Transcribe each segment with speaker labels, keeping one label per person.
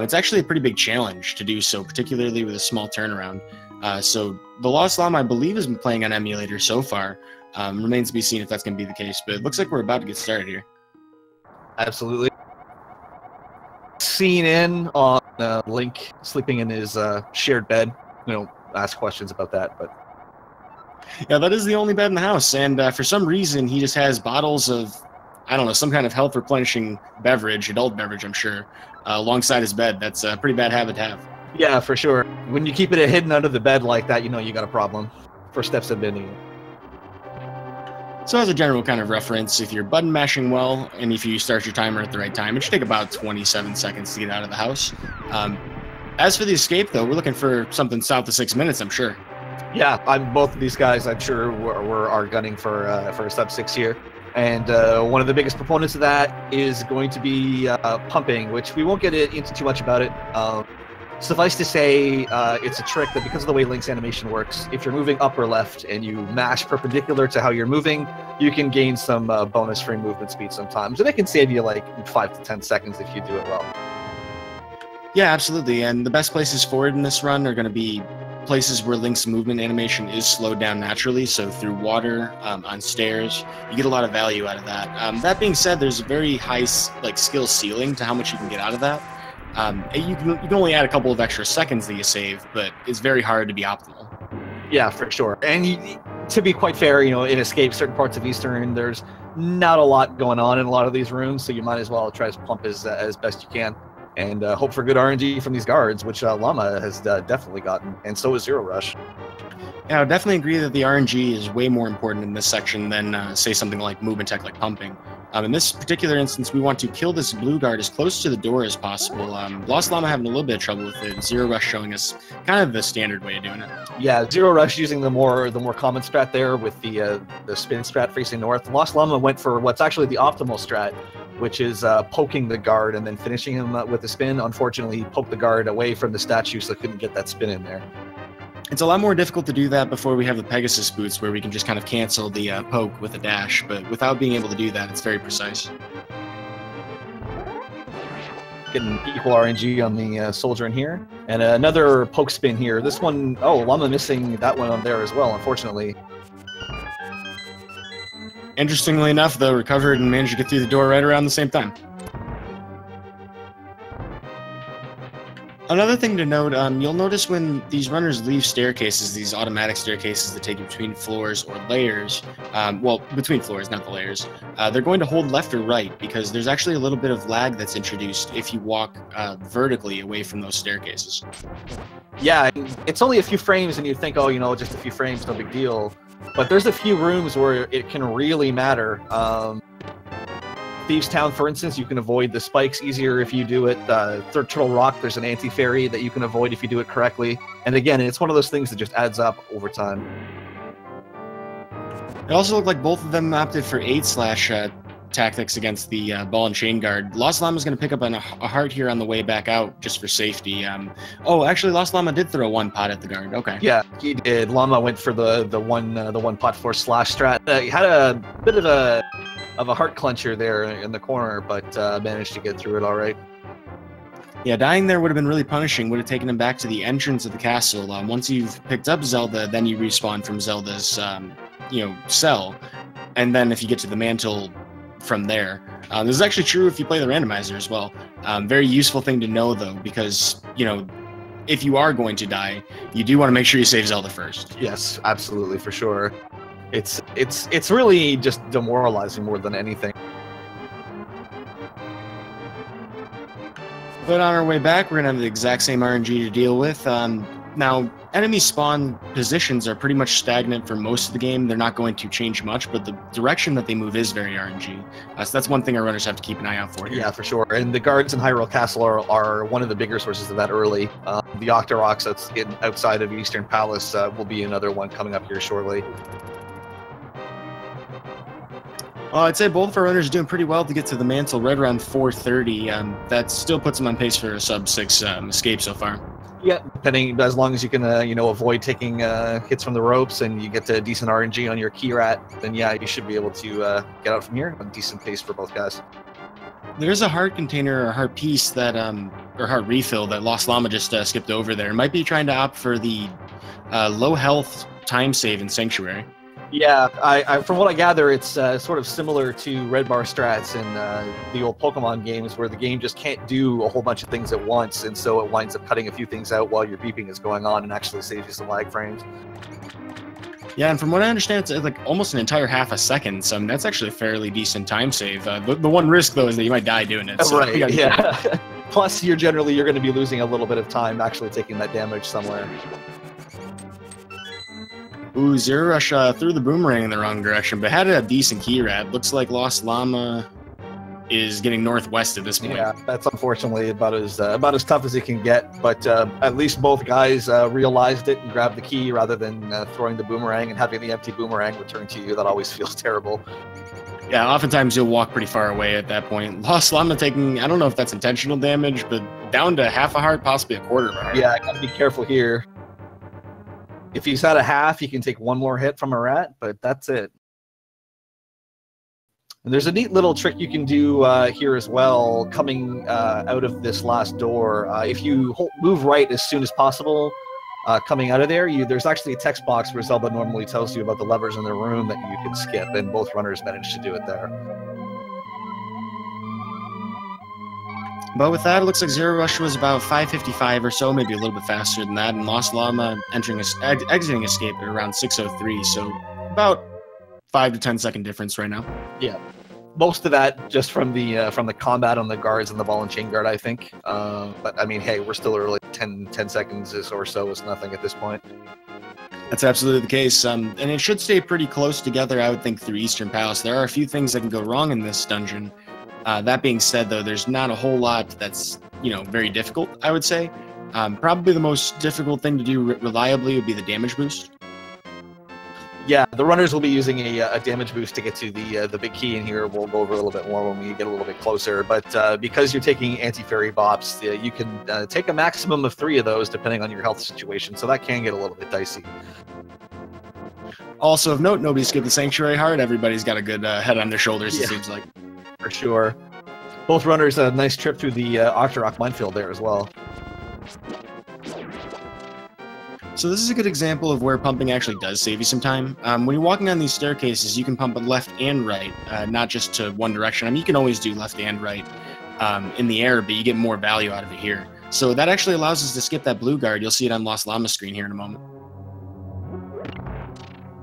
Speaker 1: it's actually a pretty big challenge to do so, particularly with a small turnaround. So TheLostLlama, I believe, has been playing on emulator so far. Remains to be seen if that's going to be the case, but it looks like we're about to get started here.
Speaker 2: Absolutely. Seen in on Link sleeping in his shared bed. Ask questions about that, but
Speaker 1: yeah, that is the only bed in the house, and for some reason he just has bottles of, I don't know, some kind of health replenishing beverage, adult beverage, I'm sure, alongside his bed. That's a pretty bad habit to have.
Speaker 2: Yeah, for sure. When you keep it hidden under the bed like that, you know you got a problem. First steps have been.
Speaker 1: So as a general kind of reference, if you're button mashing well, and if you start your timer at the right time, it should take about 27 seconds to get out of the house. As for the escape, though, we're looking for something south of 6 minutes, I'm sure.
Speaker 2: Yeah, both of these guys, I'm sure, are gunning for a sub-6 here. And one of the biggest proponents of that is going to be pumping, which we won't get into too much about it. Suffice to say, it's a trick that because of the way Link's animation works, if you're moving up or left and you mash perpendicular to how you're moving, you can gain some bonus frame movement speed sometimes. And it can save you like 5 to 10 seconds if you do it well.
Speaker 1: Yeah, absolutely. And the best places forward in this run are going to be places where Link's movement animation is slowed down naturally. So through water, on stairs, you get a lot of value out of that. That being said, there's a very high skill ceiling to how much you can get out of that. You can only add a couple of extra seconds that you save, but it's very hard to be optimal.
Speaker 2: Yeah, for sure. And to be quite fair, in Escape, certain parts of Eastern, there's not a lot going on in a lot of these rooms, so you might as well try to pump as best you can, and hope for good RNG from these guards, which Llama has definitely gotten, and so is zer0rush.
Speaker 1: Yeah, I would definitely agree that the RNG is way more important in this section than, say, something like movement tech like pumping. In this particular instance, we want to kill this blue guard as close to the door as possible. TheLostLlama having a little bit of trouble with it. zer0rush showing us kind of the standard way of doing it.
Speaker 2: Yeah, zer0rush using the more common strat there with the spin strat facing north. TheLostLlama went for what's actually the optimal strat, which is poking the guard and then finishing him with a spin. Unfortunately, he poked the guard away from the statue, so couldn't get that spin in there.
Speaker 1: It's a lot more difficult to do that before we have the Pegasus boots, where we can just kind of cancel the poke with a dash, but without being able to do that, it's very precise.
Speaker 2: Getting equal RNG on the soldier in here. And another poke spin here. This one, Llama missing that one on there as well, unfortunately.
Speaker 1: Interestingly enough, though, recovered and managed to get through the door right around the same time. Another thing to note, you'll notice when these runners leave staircases, these automatic staircases that take you between floors or layers, well, between floors, not the layers, they're going to hold left or right because there's actually a little bit of lag that's introduced if you walk vertically away from those staircases.
Speaker 2: Yeah, it's only a few frames and you think, just a few frames, no big deal. But there's a few rooms where it can really matter. Thieves Town, for instance, you can avoid the spikes easier if you do it. Third Turtle Rock, there's an anti-fairy that you can avoid if you do it correctly. And again, it's one of those things that just adds up over time.
Speaker 1: It also looked like both of them opted for 8// tactics against the ball and chain guard. TheLostLlama is going to pick up a heart here on the way back out just for safety. Oh, actually, TheLostLlama did throw one pot at the guard. Okay.
Speaker 2: Yeah, he did. Llama went for the one pot force slash strat. He had a bit of a heart clencher there in the corner, but managed to get through it all right.
Speaker 1: Yeah, dying there would have been really punishing. Would have taken him back to the entrance of the castle. Once you've picked up Zelda, then you respawn from Zelda's, cell, and then if you get to the mantle from there. This is actually true if you play the randomizer as well. Very useful thing to know, though, because, if you are going to die, you do want to make sure you save Zelda first.
Speaker 2: Yes, absolutely, for sure. It's really just demoralizing more than anything.
Speaker 1: But on our way back, we're going to have the exact same RNG to deal with. Now, enemy spawn positions are pretty much stagnant for most of the game. They're not going to change much, but the direction that they move is very RNG. So that's one thing our runners have to keep an eye out for here.
Speaker 2: Yeah, for sure. And the guards in Hyrule Castle are one of the bigger sources of that early. The Octoroks outside of Eastern Palace will be another one coming up here shortly.
Speaker 1: Well, I'd say both of our runners are doing pretty well to get to the mantle right around 4:30. That still puts them on pace for a sub-6 escape so far.
Speaker 2: Yeah, as long as you can, avoid taking hits from the ropes and you get to decent RNG on your key rat, then yeah, you should be able to get out from here on a decent pace for both guys.
Speaker 1: There's a heart container or a heart piece that or heart refill that LostLlama just skipped over there. Might be trying to opt for the low health time save in Sanctuary.
Speaker 2: Yeah, I from what I gather, it's sort of similar to red bar strats in the old Pokemon games, where the game just can't do a whole bunch of things at once, and so it winds up cutting a few things out while your beeping is going on, and actually saves you some lag frames.
Speaker 1: Yeah, and from what I understand, it's like almost an entire half a second, so that's actually a fairly decent time save. The one risk, though, is that you might die doing it. So
Speaker 2: right, yeah. Plus, you're going to be losing a little bit of time actually taking that damage somewhere.
Speaker 1: Ooh, zer0rush threw the boomerang in the wrong direction, but had a decent key wrap. Looks like LostLlama is getting northwest at this point.
Speaker 2: Yeah, that's unfortunately about as tough as it can get. But at least both guys realized it and grabbed the key rather than throwing the boomerang and having the empty boomerang return to you. That always feels terrible.
Speaker 1: Yeah, oftentimes you'll walk pretty far away at that point. LostLlama taking, I don't know if that's intentional damage, but down to half a heart, possibly a quarter of a heart.
Speaker 2: Yeah, gotta be careful here. If he's at a half, he can take one more hit from a rat, but that's it. And there's a neat little trick you can do here as well, coming out of this last door. If you move right as soon as possible, coming out of there, there's actually a text box where Zelda normally tells you about the levers in the room that you can skip, and both runners managed to do it there.
Speaker 1: But with that, it looks like zer0rush was about 555 or so, maybe a little bit faster than that, and LostLlama exiting escape at around 603, so about 5 to 10 second difference right now.
Speaker 2: Yeah, most of that just from the combat on the guards and the ball and chain guard, I think. But I mean, hey, we're still early. 10 seconds or so is nothing at this point.
Speaker 1: That's absolutely the case, and it should stay pretty close together, I would think, through Eastern Palace. There are a few things that can go wrong in this dungeon. That being said, though, there's not a whole lot that's, very difficult, I would say. Probably the most difficult thing to do reliably would be the damage boost.
Speaker 2: Yeah, the runners will be using a damage boost to get to the big key in here. We'll go over a little bit more when we get a little bit closer. But because you're taking anti-fairy bops, you can take a maximum of 3 of those depending on your health situation. So that can get a little bit dicey.
Speaker 1: Also of note, nobody skipped the Sanctuary Heart. Everybody's got a good head on their shoulders, it seems like.
Speaker 2: For sure. Both runners a nice trip through the Octorok minefield there as well.
Speaker 1: So this is a good example of where pumping actually does save you some time. When you're walking on these staircases, you can pump left and right, not just to one direction. I mean, you can always do left and right in the air, but you get more value out of it here. So that actually allows us to skip that blue guard. You'll see it on LostLlama's screen here in a moment.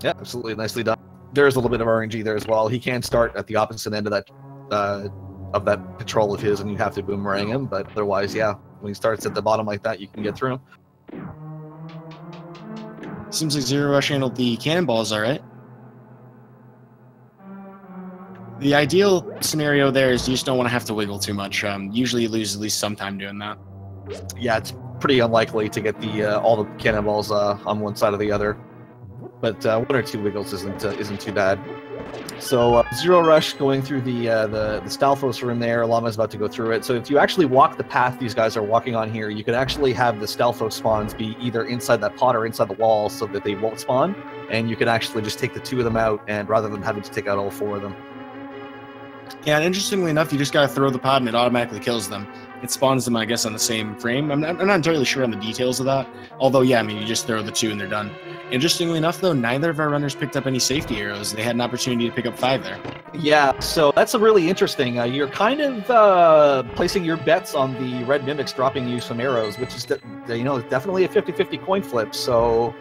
Speaker 2: Yeah, absolutely. Nicely done. There's a little bit of RNG there as well. He can start at the opposite end of that patrol of his, and you have to boomerang him. But otherwise, yeah, when he starts at the bottom like that, you can get through him.
Speaker 1: Seems like zer0rush handled the cannonballs all right. The ideal scenario there is you just don't want to have to wiggle too much. Usually you lose at least some time doing that.
Speaker 2: Yeah, it's pretty unlikely to get all the cannonballs on one side or the other. But 1 or 2 wiggles isn't too bad. So zer0rush going through the Stalfos room there. Llama's about to go through it. So if you actually walk the path these guys are walking on here, you could actually have the Stalfos spawns be either inside that pot or inside the wall so that they won't spawn. And you can actually just take the 2 of them out, and rather than having to take out all 4 of them.
Speaker 1: Yeah, and interestingly enough, you just got to throw the pod and it automatically kills them. It spawns them, I guess, on the same frame. I'm not entirely sure on the details of that. Although, yeah, I mean, you just throw the 2 and they're done. Interestingly enough, though, neither of our runners picked up any safety arrows. They had an opportunity to pick up 5 there.
Speaker 2: Yeah, so that's a really interesting. You're kind of placing your bets on the red mimics dropping you some arrows, which is definitely a 50-50 coin flip. So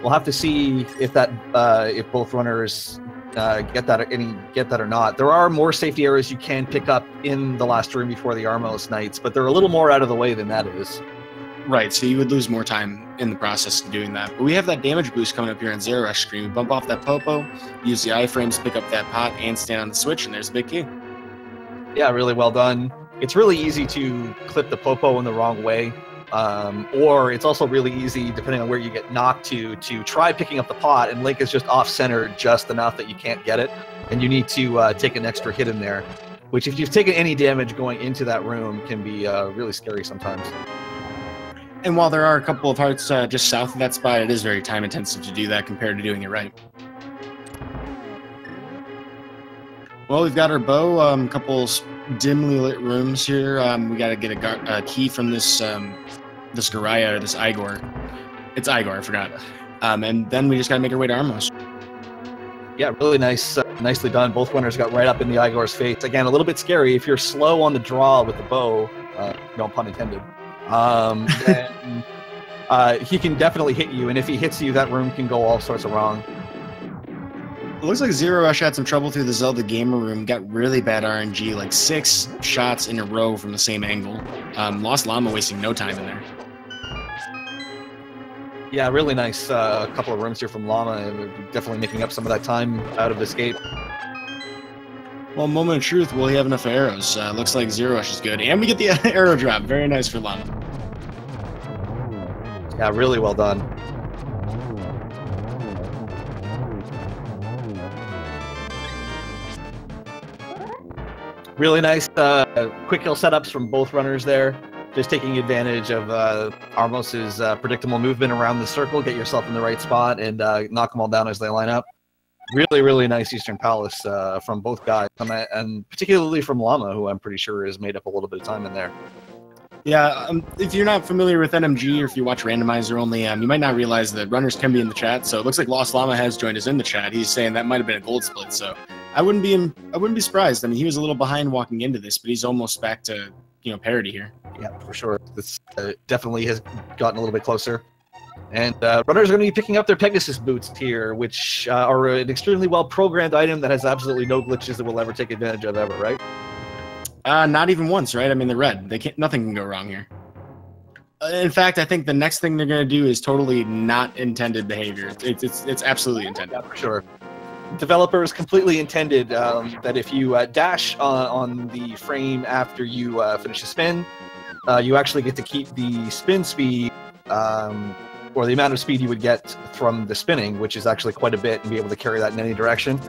Speaker 2: we'll have to see if if both runners get that or not. There are more safety arrows you can pick up in the last room before the Armos Knights, but they're a little more out of the way than that is.
Speaker 1: Right, so you would lose more time in the process of doing that. But we have that damage boost coming up here on zer0rush screen. We bump off that Popo, use the iframes to pick up that pot, and stand on the switch, and there's a big key.
Speaker 2: Yeah, really well done. It's really easy to clip the Popo in the wrong way. Or it's also really easy, depending on where you get knocked to try picking up the pot, and Link is just off-center just enough that you can't get it, and you need to take an extra hit in there, which if you've taken any damage going into that room can be really scary sometimes.
Speaker 1: And while there are a couple of hearts just south of that spot, it is very time-intensive to do that compared to doing it right. Well, we've got our bow, couple dimly lit rooms here. We got to get a key from this this Garaya, or this Igor. It's Igor, I forgot. And then we just got to make our way to Armos.
Speaker 2: Yeah, really nice, nicely done. Both runners got right up in the Igor's face. Again, a little bit scary if you're slow on the draw with the bow. No pun intended. Then he can definitely hit you, and if he hits you, that room can go all sorts of wrong.
Speaker 1: It looks like zer0rush had some trouble through the Zelda gamer room, got really bad RNG, like 6 shots in a row from the same angle. TheLostLlama wasting no time in there.
Speaker 2: Yeah, really nice couple of rooms here from Llama, and definitely making up some of that time out of escape.
Speaker 1: Well, moment of truth, will he have enough arrows? Looks like zer0rush is good, and we get the arrow drop. Very nice for Llama.
Speaker 2: Yeah, really well done. Really nice quick kill setups from both runners there. Just taking advantage of Armos's predictable movement around the circle, get yourself in the right spot, and knock them all down as they line up. Really, really nice Eastern Palace from both guys, and particularly from Llama, who I'm pretty sure has made up a little bit of time in there.
Speaker 1: Yeah, if you're not familiar with NMG, or if you watch Randomizer only, you might not realize that runners can be in the chat. So it looks like TheLostLlama has joined us in the chat. He's saying that might have been a gold split. So I wouldn't be surprised. I mean, he was a little behind walking into this, but he's almost back to parity here.
Speaker 2: Yeah, for sure. This definitely has gotten a little bit closer. And runners are going to be picking up their Pegasus boots here, which are an extremely well-programmed item that has absolutely no glitches that we'll ever take advantage of ever, right?
Speaker 1: Not even once, right? I mean, they're red. Nothing can go wrong here. In fact, I think the next thing they're going to do is totally not intended behavior. It's absolutely intended.
Speaker 2: Yeah, for sure. Developers completely intended that if you dash on the frame after you finish a spin, you actually get to keep the spin speed, or the amount of speed you would get from the spinning, which is actually quite a bit, and be able to carry that in any direction.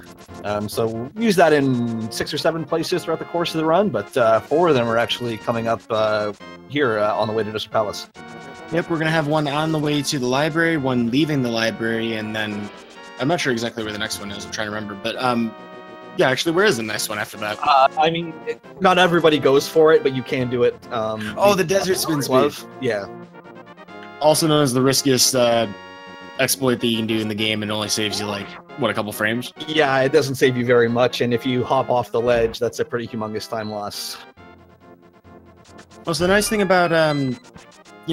Speaker 2: So we'll use that in 6 or 7 places throughout the course of the run, but 4 of them are actually coming up here on the way to Desert Palace.
Speaker 1: Yep, we're going to have one on the way to the library, one leaving the library, and then I'm not sure exactly where the next one is. I'm trying to remember, but yeah, actually, where is the next one after that?
Speaker 2: I mean, not everybody goes for it, but you can do it.
Speaker 1: Oh, the Desert Spin Speed.
Speaker 2: Yeah.
Speaker 1: Also known as the riskiest exploit that you can do in the game, and only saves you, like, what, a couple frames?
Speaker 2: Yeah, it doesn't save you very much, and if you hop off the ledge, that's a pretty humongous time loss.
Speaker 1: Well, so the nice thing about,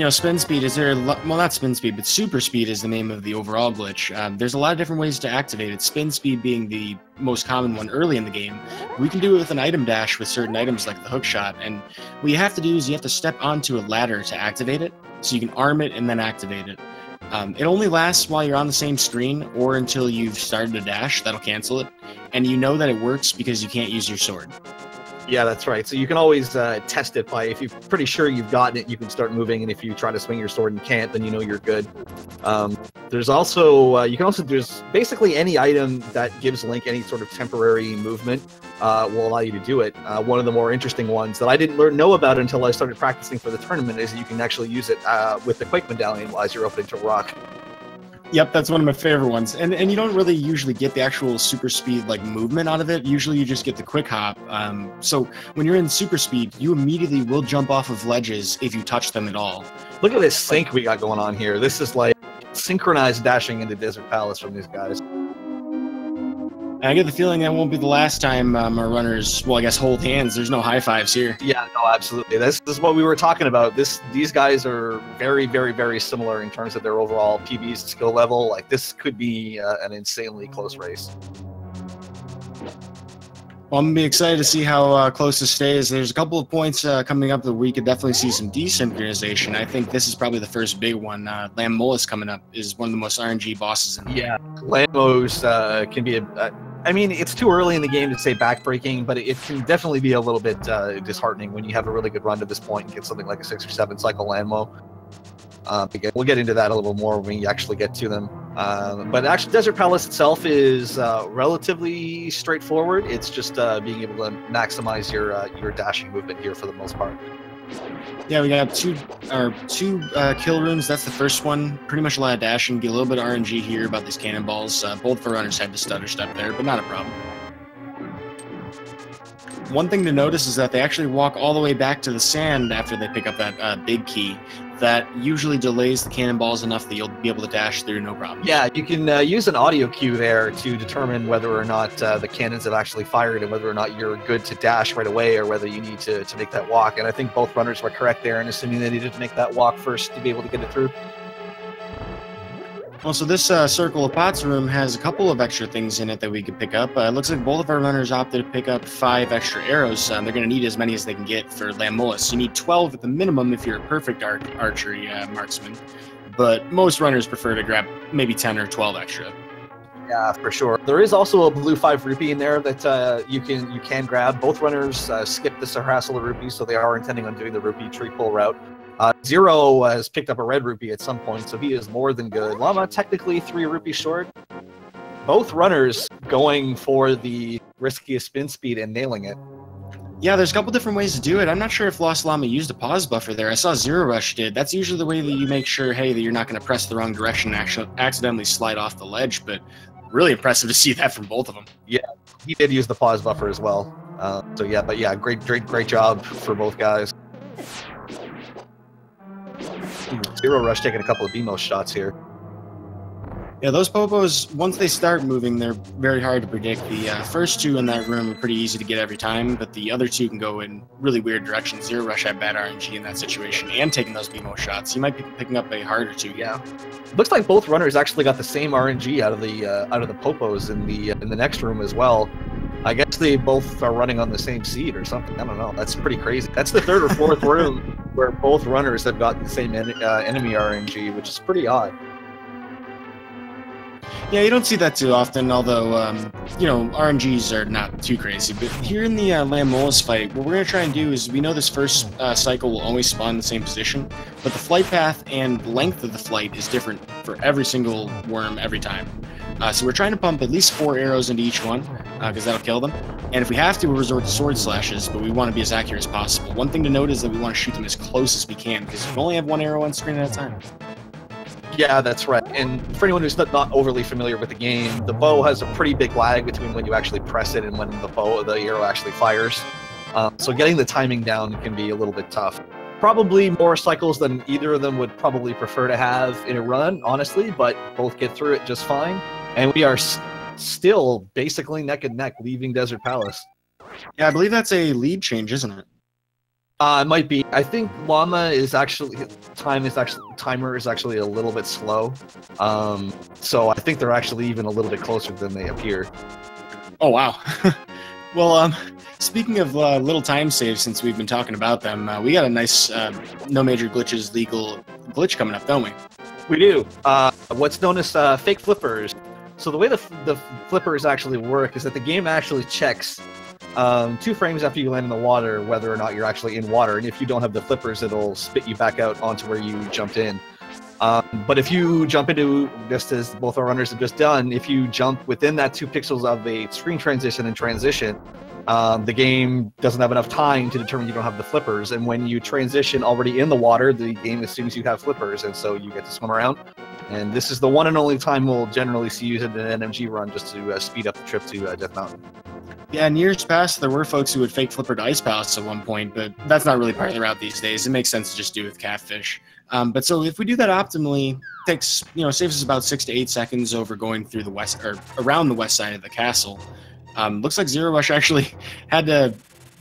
Speaker 1: spin speed is well, not spin speed, but super speed is the name of the overall glitch. There's a lot of different ways to activate it, spin speed being the most common one early in the game. We can do it with an item dash with certain items like the hook shot, and what you have to do is you have to step onto a ladder to activate it, so you can arm it and then activate it. It only lasts while you're on the same screen or until you've started a dash. That'll cancel it, and you know that it works because you can't use your sword.
Speaker 2: Yeah, that's right. So you can always test it by, if you're pretty sure you've gotten it, you can start moving, and if you try to swing your sword and can't, then you know you're good. There's also, there's basically any item that gives Link any sort of temporary movement will allow you to do it. One of the more interesting ones that I didn't know about until I started practicing for the tournament is that you can actually use it with the Quake Medallion as you're opening to rock.
Speaker 1: Yep, that's one of my favorite ones. And you don't really usually get the actual super speed like movement out of it. Usually you just get the quick hop. So when you're in super speed, you immediately will jump off of ledges if you touch them at all.
Speaker 2: Look at this sync we got going on here. This is like synchronized dashing into Desert Palace from these guys.
Speaker 1: And I get the feeling that won't be the last time our runners, well, I guess, hold hands. There's no high fives here.
Speaker 2: Yeah, no, absolutely. This is what we were talking about. These guys are very, very, very similar in terms of their overall PB's skill level. Like, this could be an insanely close race.
Speaker 1: Well, I'm going to be excited to see how close this stays. There's a couple of points coming up that we could definitely see some desynchronization. I think this is probably the first big one. Lammolis coming up is one of the most RNG bosses in the game.
Speaker 2: Lammos can be I mean, it's too early in the game to say backbreaking, but it can definitely be a little bit disheartening when you have a really good run to this point and get something like a 6 or 7 cycle Lammo. We'll get into that a little more when we actually get to them. But actually, Desert Palace itself is relatively straightforward. It's just being able to maximize your dashing movement here for the most part.
Speaker 1: Yeah, we got two kill rooms. That's the first one. Pretty much a lot of dashing. Get a little bit of RNG here about these cannonballs. Both for runners had to stutter step there, but not a problem. One thing to notice is that they actually walk all the way back to the sand after they pick up that big key. That usually delays the cannonballs enough that you'll be able to dash through no problem.
Speaker 2: Yeah, you can use an audio cue there to determine whether or not the cannons have actually fired and whether or not you're good to dash right away or whether you need to make that walk. And I think both runners were correct there in assuming they needed to make that walk first to be able to get it through.
Speaker 1: Well, so this Circle of Pots room has a couple of extra things in it that we could pick up. It looks like both of our runners opted to pick up 5 extra arrows. They're going to need as many as they can get for Lamolus. You need 12 at the minimum if you're a perfect archery marksman, but most runners prefer to grab maybe 10 or 12 extra.
Speaker 2: Yeah, for sure. There is also a blue 5 rupee in there that you can grab. Both runners skip the Sarhassel rupee, so they are intending on doing the rupee tree pull route. Zero has picked up a red rupee at some point, so he is more than good. Llama technically 3 rupees short. Both runners going for the riskiest spin speed and nailing it.
Speaker 1: Yeah, there's a couple different ways to do it. I'm not sure if TheLostLlama used a pause buffer there. I saw zer0rush did. That's usually the way that you make sure, hey, that you're not going to press the wrong direction and actually accidentally slide off the ledge, but really impressive to see that from both of them.
Speaker 2: Yeah, he did use the pause buffer as well. So yeah, but yeah, great job for both guys. zer0rush taking a couple of BMO shots here.
Speaker 1: Yeah, those popos, once they start moving, they're very hard to predict. The first 2 in that room are pretty easy to get every time, but the other 2 can go in really weird directions. zer0rush had bad RNG in that situation and taking those BMO shots. You might be picking up a harder 2.
Speaker 2: Yeah, looks like both runners actually got the same RNG out of the popos in the next room as well. I guess they both are running on the same seed or something. I don't know. That's pretty crazy. That's the 3rd or 4th room where both runners have gotten the same enemy RNG, which is pretty odd.
Speaker 1: Yeah, you don't see that too often, although, RNGs are not too crazy. But here in the Lamolus fight, what we're going to try and do is we know this first cycle will always spawn in the same position, but the flight path and length of the flight is different for every single worm every time. So we're trying to pump at least 4 arrows into each one, because that'll kill them. And if we have to, we'll resort to sword slashes, but we want to be as accurate as possible. One thing to note is that we want to shoot them as close as we can, because you can only have 1 arrow on screen at a time.
Speaker 2: Yeah, that's right. And for anyone who's not overly familiar with the game, the bow has a pretty big lag between when you actually press it and when the arrow actually fires. So getting the timing down can be a little bit tough. Probably more cycles than either of them would probably prefer to have in a run, honestly, but both get through it just fine. And we are still basically neck and neck leaving Desert Palace.
Speaker 1: Yeah, I believe that's a lead change, isn't it?
Speaker 2: It might be. I think Llama is actually timer is actually a little bit slow. So I think they're actually even a little bit closer than they appear.
Speaker 1: Oh wow. Well, speaking of little time saves, since we've been talking about them, we got a nice no major glitches legal glitch coming up, don't we?
Speaker 2: We do. What's known as fake flippers. So the way the flippers actually work is that the game actually checks 2 frames after you land in the water whether or not you're actually in water, and if you don't have the flippers, it'll spit you back out onto where you jumped in. But if you jump into, just as both our runners have just done, if you jump within that 2 pixels of a screen transition, the game doesn't have enough time to determine you don't have the flippers, and when you transition already in the water, the game assumes you have flippers, and so you get to swim around. And this is the one and only time we'll generally see you in an NMG run, just to speed up the trip to Death Mountain.
Speaker 1: Yeah, in years past, there were folks who would fake flipper to Ice Palace at one point, but that's not really part of the route these days. It makes sense to just do with Catfish. But so if we do that optimally, takes saves us about 6 to 8 seconds over going through the west or around the west side of the castle. Looks like zer0rush actually had to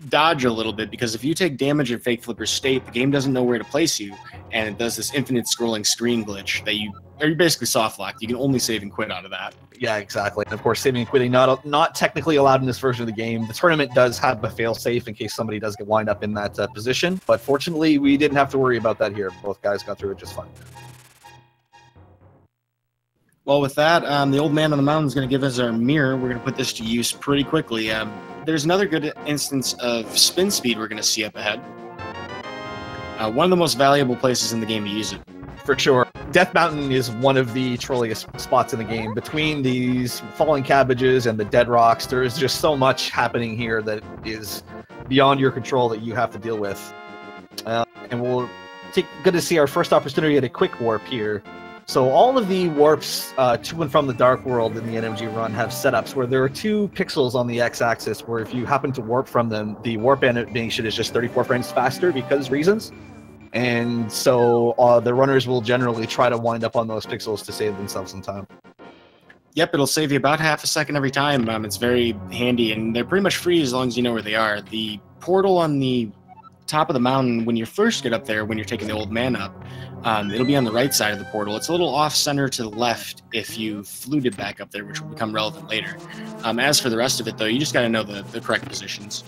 Speaker 1: dodge a little bit, because if you take damage in fake flipper state, the game doesn't know where to place you, and it does this infinite scrolling screen glitch that you're basically soft locked. You can only save and quit out of that.
Speaker 2: Yeah, exactly. And of course, saving and quitting not technically allowed in this version of the game. The tournament does have a fail safe in case somebody does get wind up in that position, but fortunately, we didn't have to worry about that here. Both guys got through it just fine.
Speaker 1: Well, with that, the old man on the mountain is going to give us our mirror. We're going to put this to use pretty quickly. There's another good instance of spin speed we're going to see up ahead. One of the most valuable places in the game to use it.
Speaker 2: For sure. Death Mountain is one of the trolliest spots in the game. Between these falling cabbages and the dead rocks, there is just so much happening here that is beyond your control that you have to deal with. And we'll good to see our first opportunity at a quick warp here. So all of the warps to and from the Dark World in the NMG run have setups where there are 2 pixels on the x-axis where if you happen to warp from them, the warp animation is just 34 frames faster because reasons. And so the runners will generally try to wind up on those pixels to save themselves some time.
Speaker 1: Yep, it'll save you about half a second every time. It's very handy, and they're pretty much free as long as you know where they are. The portal on the top of the mountain, when you first get up there, when you're taking the old man up, it'll be on the right side of the portal. It's a little off-center to the left if you fluted back up there, which will become relevant later. As for the rest of it, though, you just got to know the correct positions.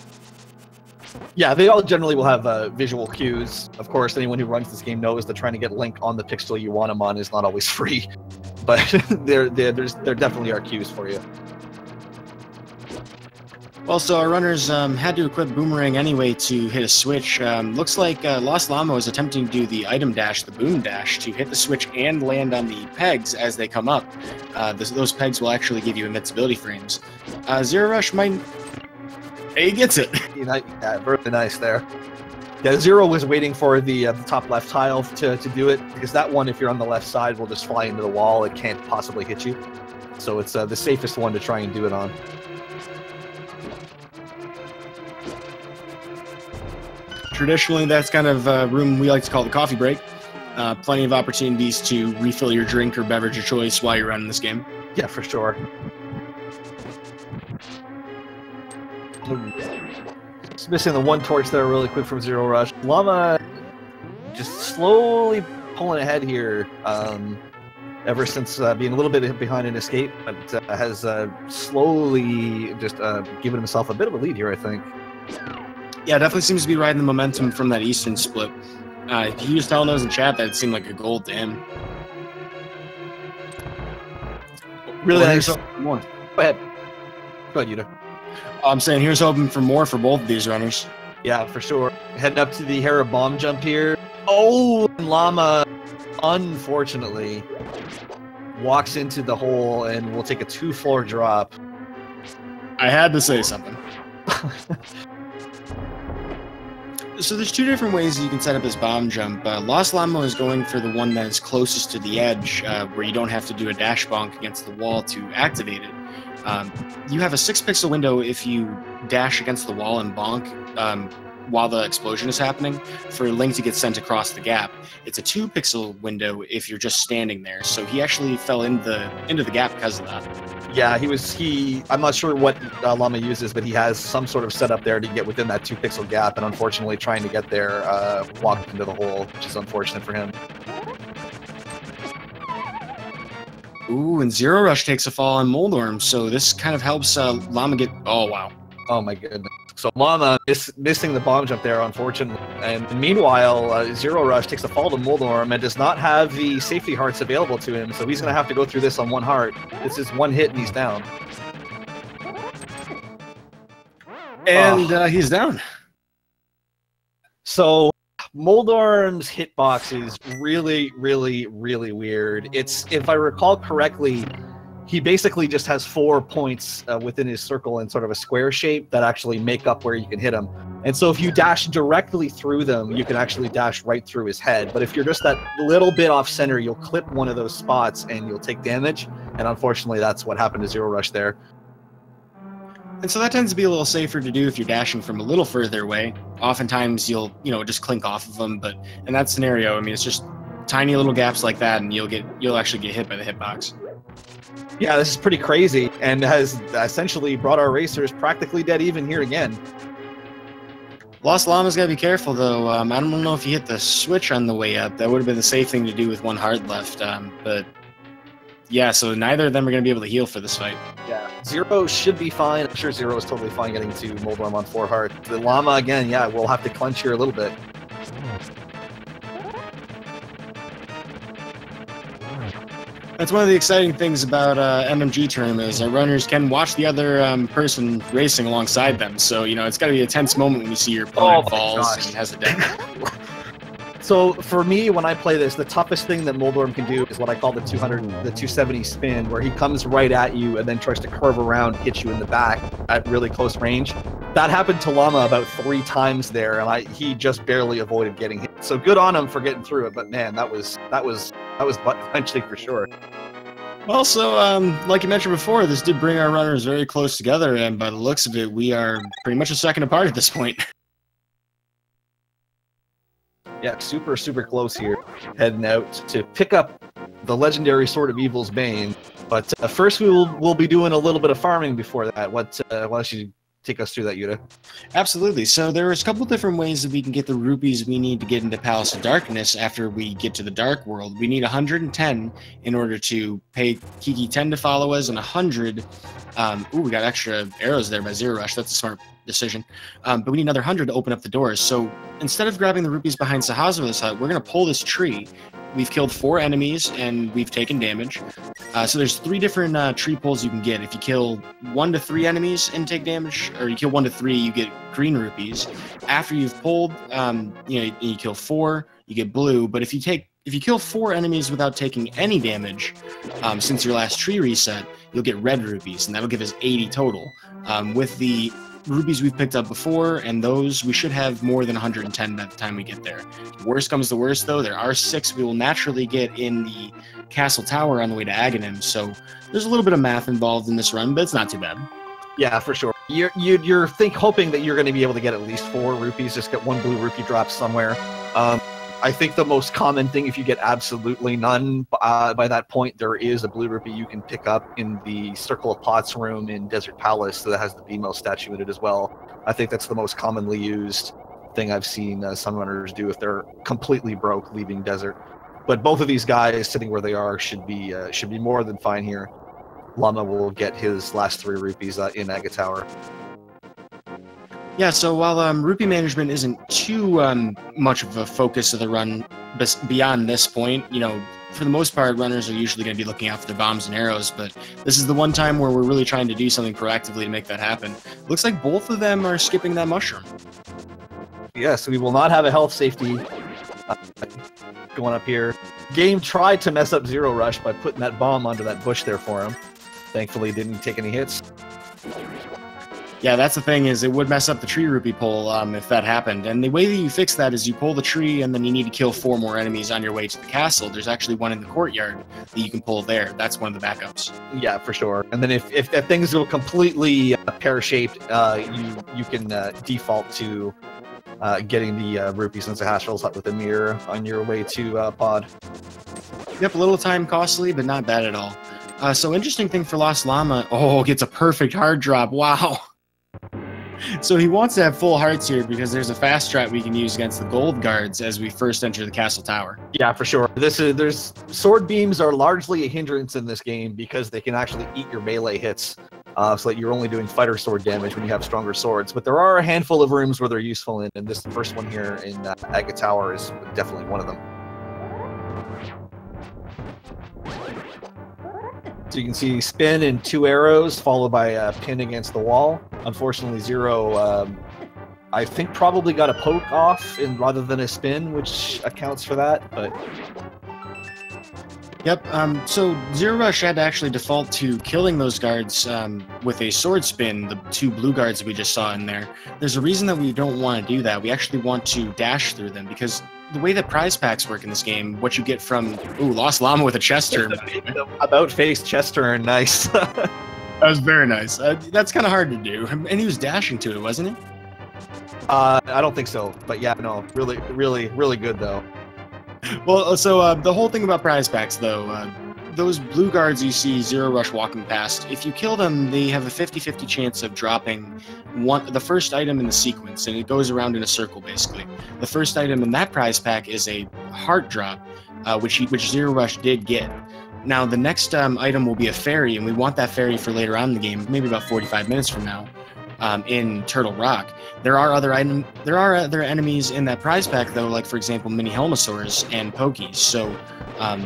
Speaker 2: Yeah, they all generally will have visual cues. Of course, anyone who runs this game knows that trying to get Link on the pixel you want him on is not always free. But there definitely are cues for you.
Speaker 1: Well, so our runners had to equip Boomerang anyway to hit a switch. Looks like LostLlama was attempting to do the item dash, the boom dash, to hit the switch and land on the pegs as they come up. Those pegs will actually give you invincibility frames. zer0rush might... He gets it!
Speaker 2: Yeah, very nice there. Yeah, Zero was waiting for the top left tile to do it, because that one, if you're on the left side, will just fly into the wall. It can't possibly hit you. So it's the safest one to try and do it on.
Speaker 1: Traditionally, that's kind of a room we like to call the coffee break. Plenty of opportunities to refill your drink or beverage of choice while you're running this game.
Speaker 2: Yeah, for sure. Just missing the one torch there really quick from zer0rush. Llama just slowly pulling ahead here ever since being a little bit behind in escape, but has slowly just given himself a bit of a lead here, I think.
Speaker 1: Yeah, definitely seems to be riding the momentum from that Eastern split. He was telling us in chat that it seemed like a goal to him.
Speaker 2: Really
Speaker 1: well,
Speaker 2: nice. Go ahead. Go ahead, Yuta.
Speaker 1: I'm saying here's hoping for more for both of these runners.
Speaker 2: Yeah, for sure. Heading up to the Hera bomb jump here. Oh, and Llama, unfortunately, walks into the hole and will take a 2-floor drop.
Speaker 1: I had to say something. So there's 2 different ways you can set up this bomb jump. LostLlama is going for the one that is closest to the edge, where you don't have to do a dash bonk against the wall to activate it. You have a 6-pixel window if you dash against the wall and bonk while the explosion is happening for Link to get sent across the gap. It's a 2-pixel window if you're just standing there. So he actually fell into the gap because of that.
Speaker 2: Yeah, I'm not sure what Llama uses, but he has some sort of setup there to get within that 2-pixel gap, and unfortunately trying to get there walked into the hole, which is unfortunate for him.
Speaker 1: Ooh, and zer0rush takes a fall on Moldorm, so this kind of helps Llama get... Oh, wow.
Speaker 2: Oh, my goodness. So Llama missing the bomb jump there, unfortunately. And meanwhile, zer0rush takes a fall to Moldorm and does not have the safety hearts available to him, so he's going to have to go through this on 1 heart. This is 1 hit and he's down.
Speaker 1: And he's down.
Speaker 2: So Moldorm's hitbox is really, really, really weird. It's, if I recall correctly, he basically just has 4 points within his circle in sort of a square shape that actually make up where you can hit him. And so if you dash directly through them, you can actually dash right through his head. But if you're just that little bit off center, you'll clip one of those spots and you'll take damage. And unfortunately, that's what happened to zer0rush there.
Speaker 1: And so that tends to be a little safer to do if you're dashing from a little further away. Oftentimes you'll, just clink off of them, but in that scenario, I mean, it's just tiny little gaps like that, and you'll actually get hit by the hitbox.
Speaker 2: Yeah, this is pretty crazy, and has essentially brought our racers practically dead even here again.
Speaker 1: LostLlama's got to be careful, though. I don't know if he hit the switch on the way up. That would have been the safe thing to do with 1 heart left. But yeah, so neither of them are going to be able to heal for this fight.
Speaker 2: Yeah, Zero should be fine. I'm sure Zero is totally fine getting to Moldorm on 4 heart. The Llama, again, yeah, we'll have to clench here a little bit.
Speaker 1: That's one of the exciting things about NMG Tournament is our runners can watch the other person racing alongside them. So, it's got to be a tense moment when you see your opponent falls and has a death.
Speaker 2: So for me, when I play this, the toughest thing that Moldorm can do is what I call the 270 spin, where he comes right at you and then tries to curve around, hit you in the back at really close range. That happened to Llama about 3 times there, and he just barely avoided getting hit. So good on him for getting through it, but man, that was butt clenching for sure.
Speaker 1: Also, like you mentioned before, this did bring our runners very close together, and by the looks of it, we are pretty much a second apart at this point.
Speaker 2: Yeah, super, super close here, heading out to pick up the legendary Sword of Evil's Bane. But first, we'll be doing a little bit of farming before that. Why don't you take us through that, Yuta?
Speaker 1: Absolutely. So there's a couple different ways that we can get the rupees we need to get into Palace of Darkness after we get to the Dark World. We need 110 in order to pay Kiki 10 to follow us, and 100. We got extra arrows there by zer0rush. That's a smart decision. But we need another 100 to open up the doors. So instead of grabbing the rupees behind Sahaza's hut, we're going to pull this tree. We've killed 4 enemies, and we've taken damage. So there's 3 different tree pulls you can get. If you kill 1 to 3 enemies and take damage, or you kill 1 to 3, you get green rupees. After you've pulled, you kill 4, you get blue. But if you kill 4 enemies without taking any damage, since your last tree reset, you'll get red rupees, and that'll give us 80 total. With the rupees we've picked up before, and those we should have more than 110 by the time we get there. Worst comes to worst, though, there are 6 we will naturally get in the castle tower on the way to Aghanim, so there's a little bit of math involved in this run, but it's not too bad.
Speaker 2: Yeah, for sure. You're hoping that you're going to be able to get at least 4 rupees, just get 1 blue rupee drop somewhere. I think the most common thing, if you get absolutely none, by that point, there is a blue rupee you can pick up in the Circle of Pots room in Desert Palace that has the BMO statue in it as well. I think that's the most commonly used thing I've seen some runners do if they're completely broke leaving Desert. But both of these guys sitting where they are should be more than fine here. Llama will get his last 3 rupees in Aga Tower.
Speaker 1: Yeah, so while rupee management isn't too much of a focus of the run beyond this point, for the most part, runners are usually going to be looking out for their bombs and arrows, but this is the one time where we're really trying to do something proactively to make that happen. Looks like both of them are skipping that mushroom.
Speaker 2: Yes, we will not have a health safety going up here. Game tried to mess up zer0rush by putting that bomb onto that bush there for him. Thankfully, didn't take any hits.
Speaker 1: Yeah, that's the thing, is it would mess up the tree rupee pull if that happened. And the way that you fix that is you pull the tree and then you need to kill 4 more enemies on your way to the castle. There's actually one in the courtyard that you can pull there. That's one of the backups.
Speaker 2: Yeah, for sure. And then if things go completely pear-shaped, you can default to getting the rupees into Hashral's hut with a mirror on your way to Pod.
Speaker 1: Yep, a little time costly, but not bad at all. So interesting thing for TheLostLlama. Oh, gets a perfect hard drop. Wow. So he wants to have full hearts here because there's a fast strat we can use against the gold guards as we first enter the castle tower.
Speaker 2: Yeah, for sure. There's sword beams are largely a hindrance in this game because they can actually eat your melee hits, so that you're only doing fighter sword damage when you have stronger swords. But there are a handful of rooms where they're useful in, and this first one here in Aga Tower is definitely one of them. So you can see spin and 2 arrows followed by a pin against the wall. Unfortunately, Zero, I think probably got a poke off rather than a spin, which accounts for that. But
Speaker 1: yep. So zer0rush had to actually default to killing those guards with a sword spin. The 2 blue guards that we just saw in there. There's a reason that we don't want to do that. We actually want to dash through them because the way that prize packs work in this game, what you get from TheLostLlama with a chest turn.
Speaker 2: About face chest turn, nice.
Speaker 1: That was very nice. That's kind of hard to do. And he was dashing to it, wasn't he?
Speaker 2: I don't think so, but yeah, no, really, really, really good though.
Speaker 1: Well, so the whole thing about prize packs, though, those blue guards you see zer0rush walking past, if you kill them, they have a 50-50 chance of dropping the first item in the sequence, and it goes around in a circle, basically. The first item in that prize pack is a heart drop, which zer0rush did get. Now, the next item will be a fairy, and we want that fairy for later on in the game, maybe about 45 minutes from now, in Turtle Rock. There are other enemies in that prize pack, though, like, for example, mini Helmosaurs and Pokies. So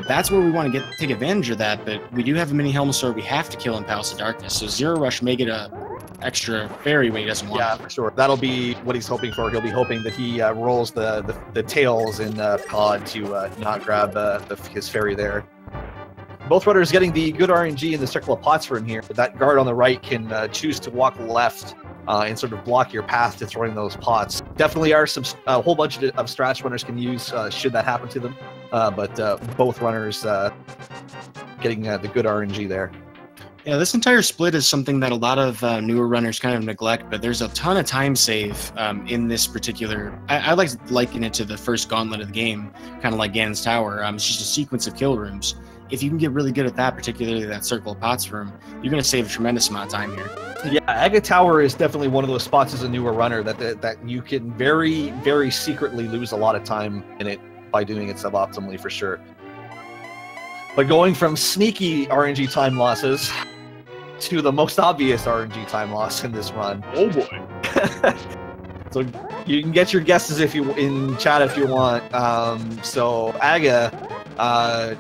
Speaker 1: that's where we want to take advantage of that, but we do have a mini Helmosaur we have to kill in Palace of Darkness, so zer0rush may get a extra fairy when he doesn't want
Speaker 2: Yeah,
Speaker 1: it.
Speaker 2: for sure. That'll be what he's hoping for. He'll be hoping that he rolls the tails in pod to not grab his fairy there. Both runners getting the good RNG in the circle of pots from here. That guard on the right can choose to walk left and sort of block your path to throwing those pots. Definitely are a whole bunch of strats runners can use should that happen to them. But both runners getting the good RNG there.
Speaker 1: Yeah, this entire split is something that a lot of newer runners kind of neglect, but there's a ton of time save in this particular... I like to liken it to the first gauntlet of the game, kind of like Ganon's Tower. It's just a sequence of kill rooms. If you can get really good at that, particularly that Circle of Pots room, you're going to save a tremendous amount of time here.
Speaker 2: Yeah, Agate Tower is definitely one of those spots as a newer runner that you can very, very secretly lose a lot of time in it by doing it suboptimally for sure. But going from sneaky RNG time losses to the most obvious RNG time loss in this run.
Speaker 1: Oh boy.
Speaker 2: So you can get your guesses if you in chat if you want. So Aga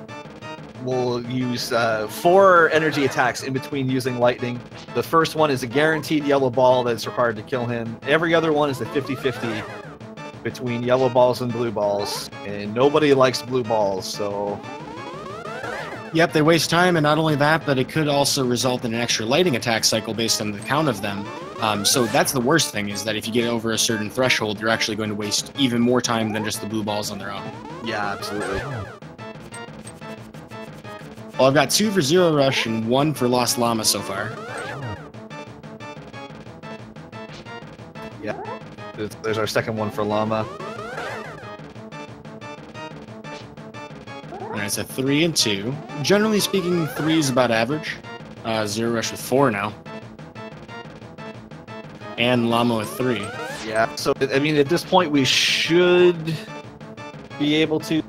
Speaker 2: will use 4 energy attacks in between using lightning. The first one is a guaranteed yellow ball that's required to kill him. Every other one is a 50-50 between yellow balls and blue balls, and nobody likes blue balls, so...
Speaker 1: Yep, they waste time, and not only that, but it could also result in an extra lighting attack cycle based on the count of them. So that's the worst thing, is that if you get over a certain threshold, you're actually going to waste even more time than just the blue balls on their own.
Speaker 2: Yeah, absolutely.
Speaker 1: Well, I've got 2 for zer0rush and 1 for TheLostLlama so far.
Speaker 2: Yeah, there's our second one for Llama.
Speaker 1: And it's a 3 and 2. Generally speaking, 3 is about average. zer0rush with 4 now. And Llama with 3.
Speaker 2: Yeah, so, I mean, at this point, we should be able to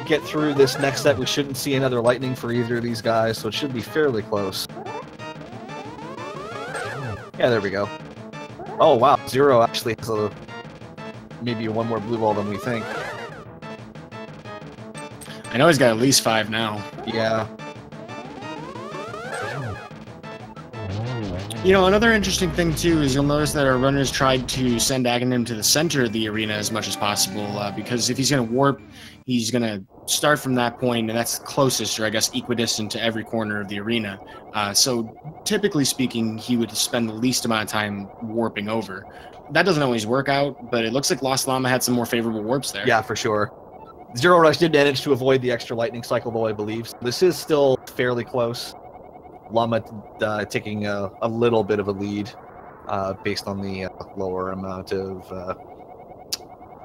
Speaker 2: get through this next set. We shouldn't see another lightning for either of these guys, so it should be fairly close. Yeah, there we go. Oh, wow, Zero actually has maybe one more blue ball than we think.
Speaker 1: I know he's got at least 5 now.
Speaker 2: Yeah.
Speaker 1: You know, another interesting thing, too, is you'll notice that our runners tried to send Aghanim to the center of the arena as much as possible, because if he's going to warp, he's going to start from that point, and that's closest, or I guess equidistant to every corner of the arena. So, typically speaking, he would spend the least amount of time warping over. That doesn't always work out, but it looks like TheLostLlama had some more favorable warps there.
Speaker 2: Yeah, for sure. zer0rush did manage to avoid the extra lightning cycle, though, I believe. This is still fairly close. Llama taking a little bit of a lead based on the lower amount of,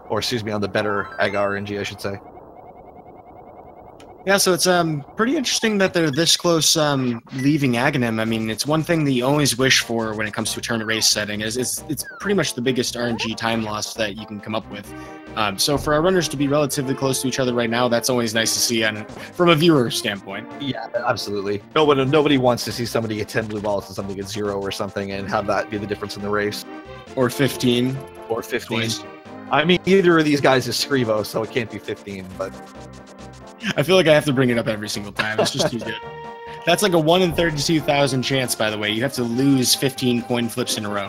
Speaker 2: or excuse me, on the better Aga RNG, I should say.
Speaker 1: Yeah, so it's pretty interesting that they're this close leaving Aghanim. I mean, it's one thing that you always wish for when it comes to a turn race setting. It's pretty much the biggest RNG time loss that you can come up with. So for our runners to be relatively close to each other right now, that's always nice to see from a viewer standpoint.
Speaker 2: Yeah, absolutely. Nobody wants to see somebody get 10 blue balls and somebody get 0 or something and have that be the difference in the race.
Speaker 1: Or 15.
Speaker 2: Or 15.
Speaker 1: Twice.
Speaker 2: I mean, either of these guys is Scrivo, so it can't be 15, but...
Speaker 1: I feel like I have to bring it up every single time. It's just too good. That's like a 1 in 32,000 chance, by the way. You have to lose 15 coin flips in a row.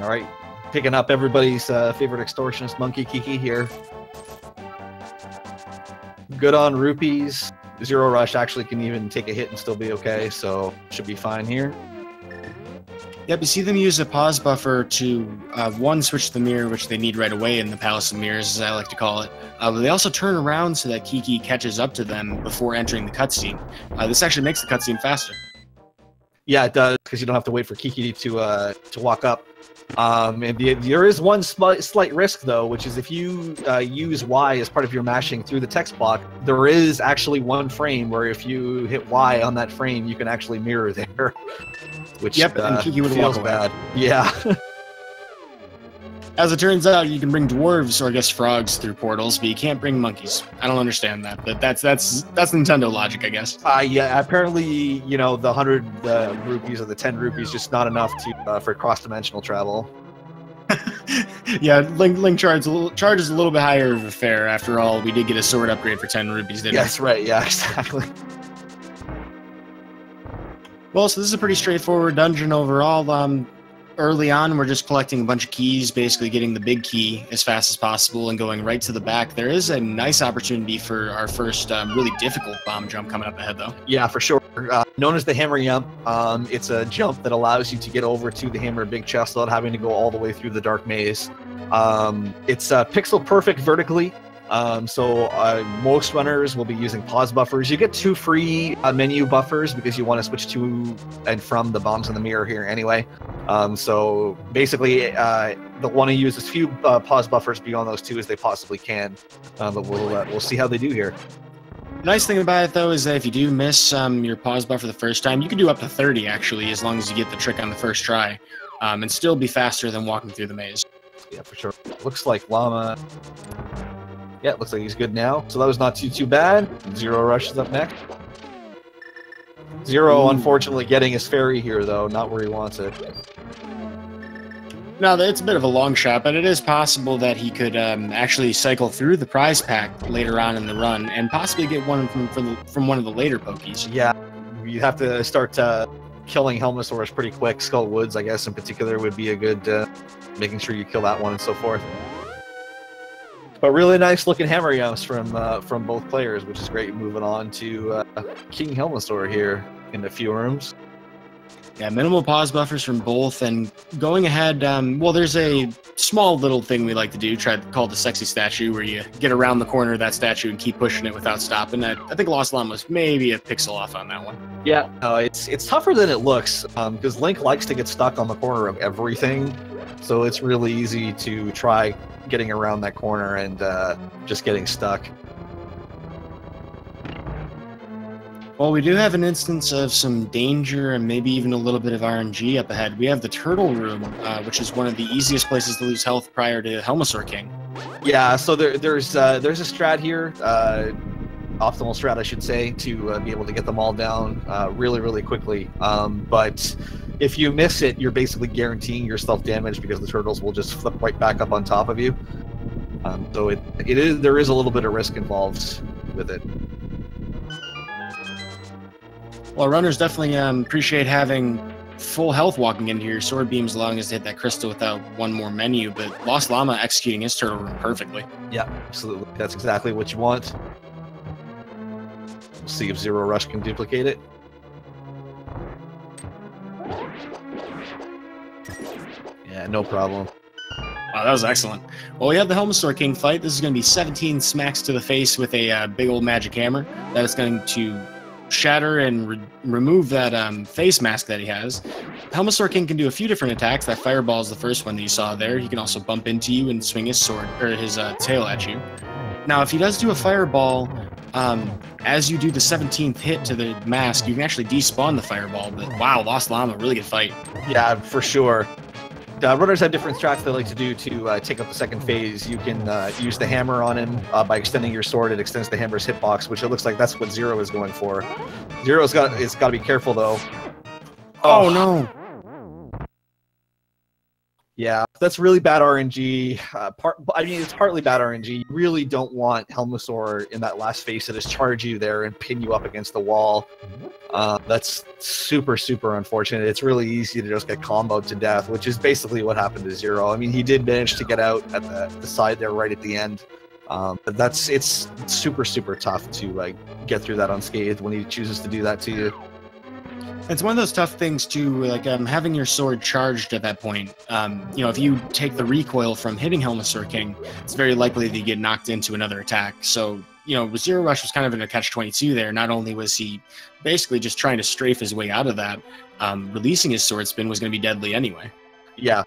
Speaker 2: All right, picking up everybody's favorite extortionist monkey Kiki here. Good on rupees. zer0rush actually can even take a hit and still be okay, so should be fine here.
Speaker 1: Yep, you see them use a pause buffer to, one, switch the mirror, which they need right away in the Palace of Mirrors, as I like to call it. But they also turn around so that Kiki catches up to them before entering the cutscene. This actually makes the cutscene faster.
Speaker 2: Yeah, it does, because you don't have to wait for Kiki to walk up. And there is one slight risk, though, which is if you use Y as part of your mashing through the text block, there is actually one frame where if you hit Y on that frame, you can actually mirror there. Which
Speaker 1: and Kiki would
Speaker 2: feels
Speaker 1: walk away.
Speaker 2: bad. Yeah.
Speaker 1: As it turns out, you can bring dwarves or I guess frogs through portals, but you can't bring monkeys. I don't understand that, but that's Nintendo logic, I guess.
Speaker 2: Yeah. Apparently, you know, the 100 rupees or the 10 rupees just not enough to for cross-dimensional travel.
Speaker 1: Yeah, Link charges a little bit higher of a fare. After all, we did get a sword upgrade for 10 rupees, didn't we?
Speaker 2: Yes, right. Yeah, exactly.
Speaker 1: Well, so this is a pretty straightforward dungeon overall. Early on, we're just collecting a bunch of keys, basically getting the big key as fast as possible and going right to the back. There is a nice opportunity for our first really difficult bomb jump coming up ahead, though.
Speaker 2: Yeah, for sure. Known as the hammer jump, it's a jump that allows you to get over to the hammer big chest without having to go all the way through the dark maze. It's pixel perfect vertically. So most runners will be using pause buffers. You get 2 free menu buffers because you want to switch to and from the bombs in the mirror here anyway. So basically, they'll want to use as few pause buffers beyond those 2 as they possibly can. But we'll see how they do here.
Speaker 1: The nice thing about it, though, is that if you do miss your pause buffer the first time, you can do up to 30, actually, as long as you get the trick on the first try, and still be faster than walking through the maze.
Speaker 2: Yeah, for sure. Looks like Llama... Yeah, looks like he's good now. So that was not too bad. zer0rush is up next. Zero, unfortunately, getting his fairy here, though. Not where he wants it.
Speaker 1: Now, it's a bit of a long shot, but it is possible that he could actually cycle through the prize pack later on in the run and possibly get one from one of the later Pokies.
Speaker 2: Yeah, you have to start killing Helmosaurus pretty quick. Skull Woods, I guess, in particular, would be a good... making sure you kill that one and so forth. But really nice looking hammer jumps from both players, which is great. Moving on to King Helmosaur here in a few rooms.
Speaker 1: Yeah, minimal pause buffers from both, and going ahead, well, there's a small little thing we like to do, called the sexy statue, where you get around the corner of that statue and keep pushing it without stopping. I think TheLostLlama was maybe a pixel off on that one.
Speaker 2: Yeah, it's tougher than it looks, because Link likes to get stuck on the corner of everything, so it's really easy to try getting around that corner and just getting stuck.
Speaker 1: Well, we do have an instance of some danger and maybe even a little bit of RNG up ahead. We have the Turtle Room, which is one of the easiest places to lose health prior to Helmosaur King.
Speaker 2: Yeah, so there's a strat here, optimal strat, I should say, to be able to get them all down really quickly. But if you miss it, you're basically guaranteeing yourself damage because the turtles will just flip right back up on top of you. So there is a little bit of risk involved with it.
Speaker 1: Well, runners definitely appreciate having full health walking into your sword beams, allowing us to hit that crystal without one more menu, but TheLostLlama executing his Turtle Room perfectly.
Speaker 2: Yeah, absolutely. That's exactly what you want. We'll see if zer0rush can duplicate it. Yeah, no problem.
Speaker 1: Wow, that was excellent. Well, we have the Helmosaur King fight. This is going to be 17 smacks to the face with a big old magic hammer that is going to shatter and remove that face mask that he has. Helmosaur King can do a few different attacks. That fireball is the first one that you saw there. He can also bump into you and swing his sword or his tail at you. Now, if he does do a fireball, as you do the 17th hit to the mask, you can actually despawn the fireball. But wow, TheLostLlama, really good fight.
Speaker 2: Yeah, for sure. Runners have different strats they like to do to take up the second phase. You can use the hammer on him by extending your sword. It extends the hammer's hitbox, which it looks like that's what Zero is going for. Zero's got to be careful though.
Speaker 1: Oh no!
Speaker 2: Yeah, that's really bad RNG. I mean, it's partly bad RNG. You really don't want Helmosaur in that last phase to just charge you there and pin you up against the wall. That's super unfortunate. It's really easy to just get comboed to death, which is basically what happened to Zero. I mean, he did manage to get out at the side there right at the end. But it's super tough to get through that unscathed when he chooses to do that to you.
Speaker 1: It's one of those tough things too, like having your sword charged at that point. You know, if you take the recoil from hitting Helmosaur King, it's very likely that you get knocked into another attack. So, you know, zer0rush was kind of in a catch-22 there. Not only was he basically just trying to strafe his way out of that, releasing his sword spin was going to be deadly anyway.
Speaker 2: Yeah,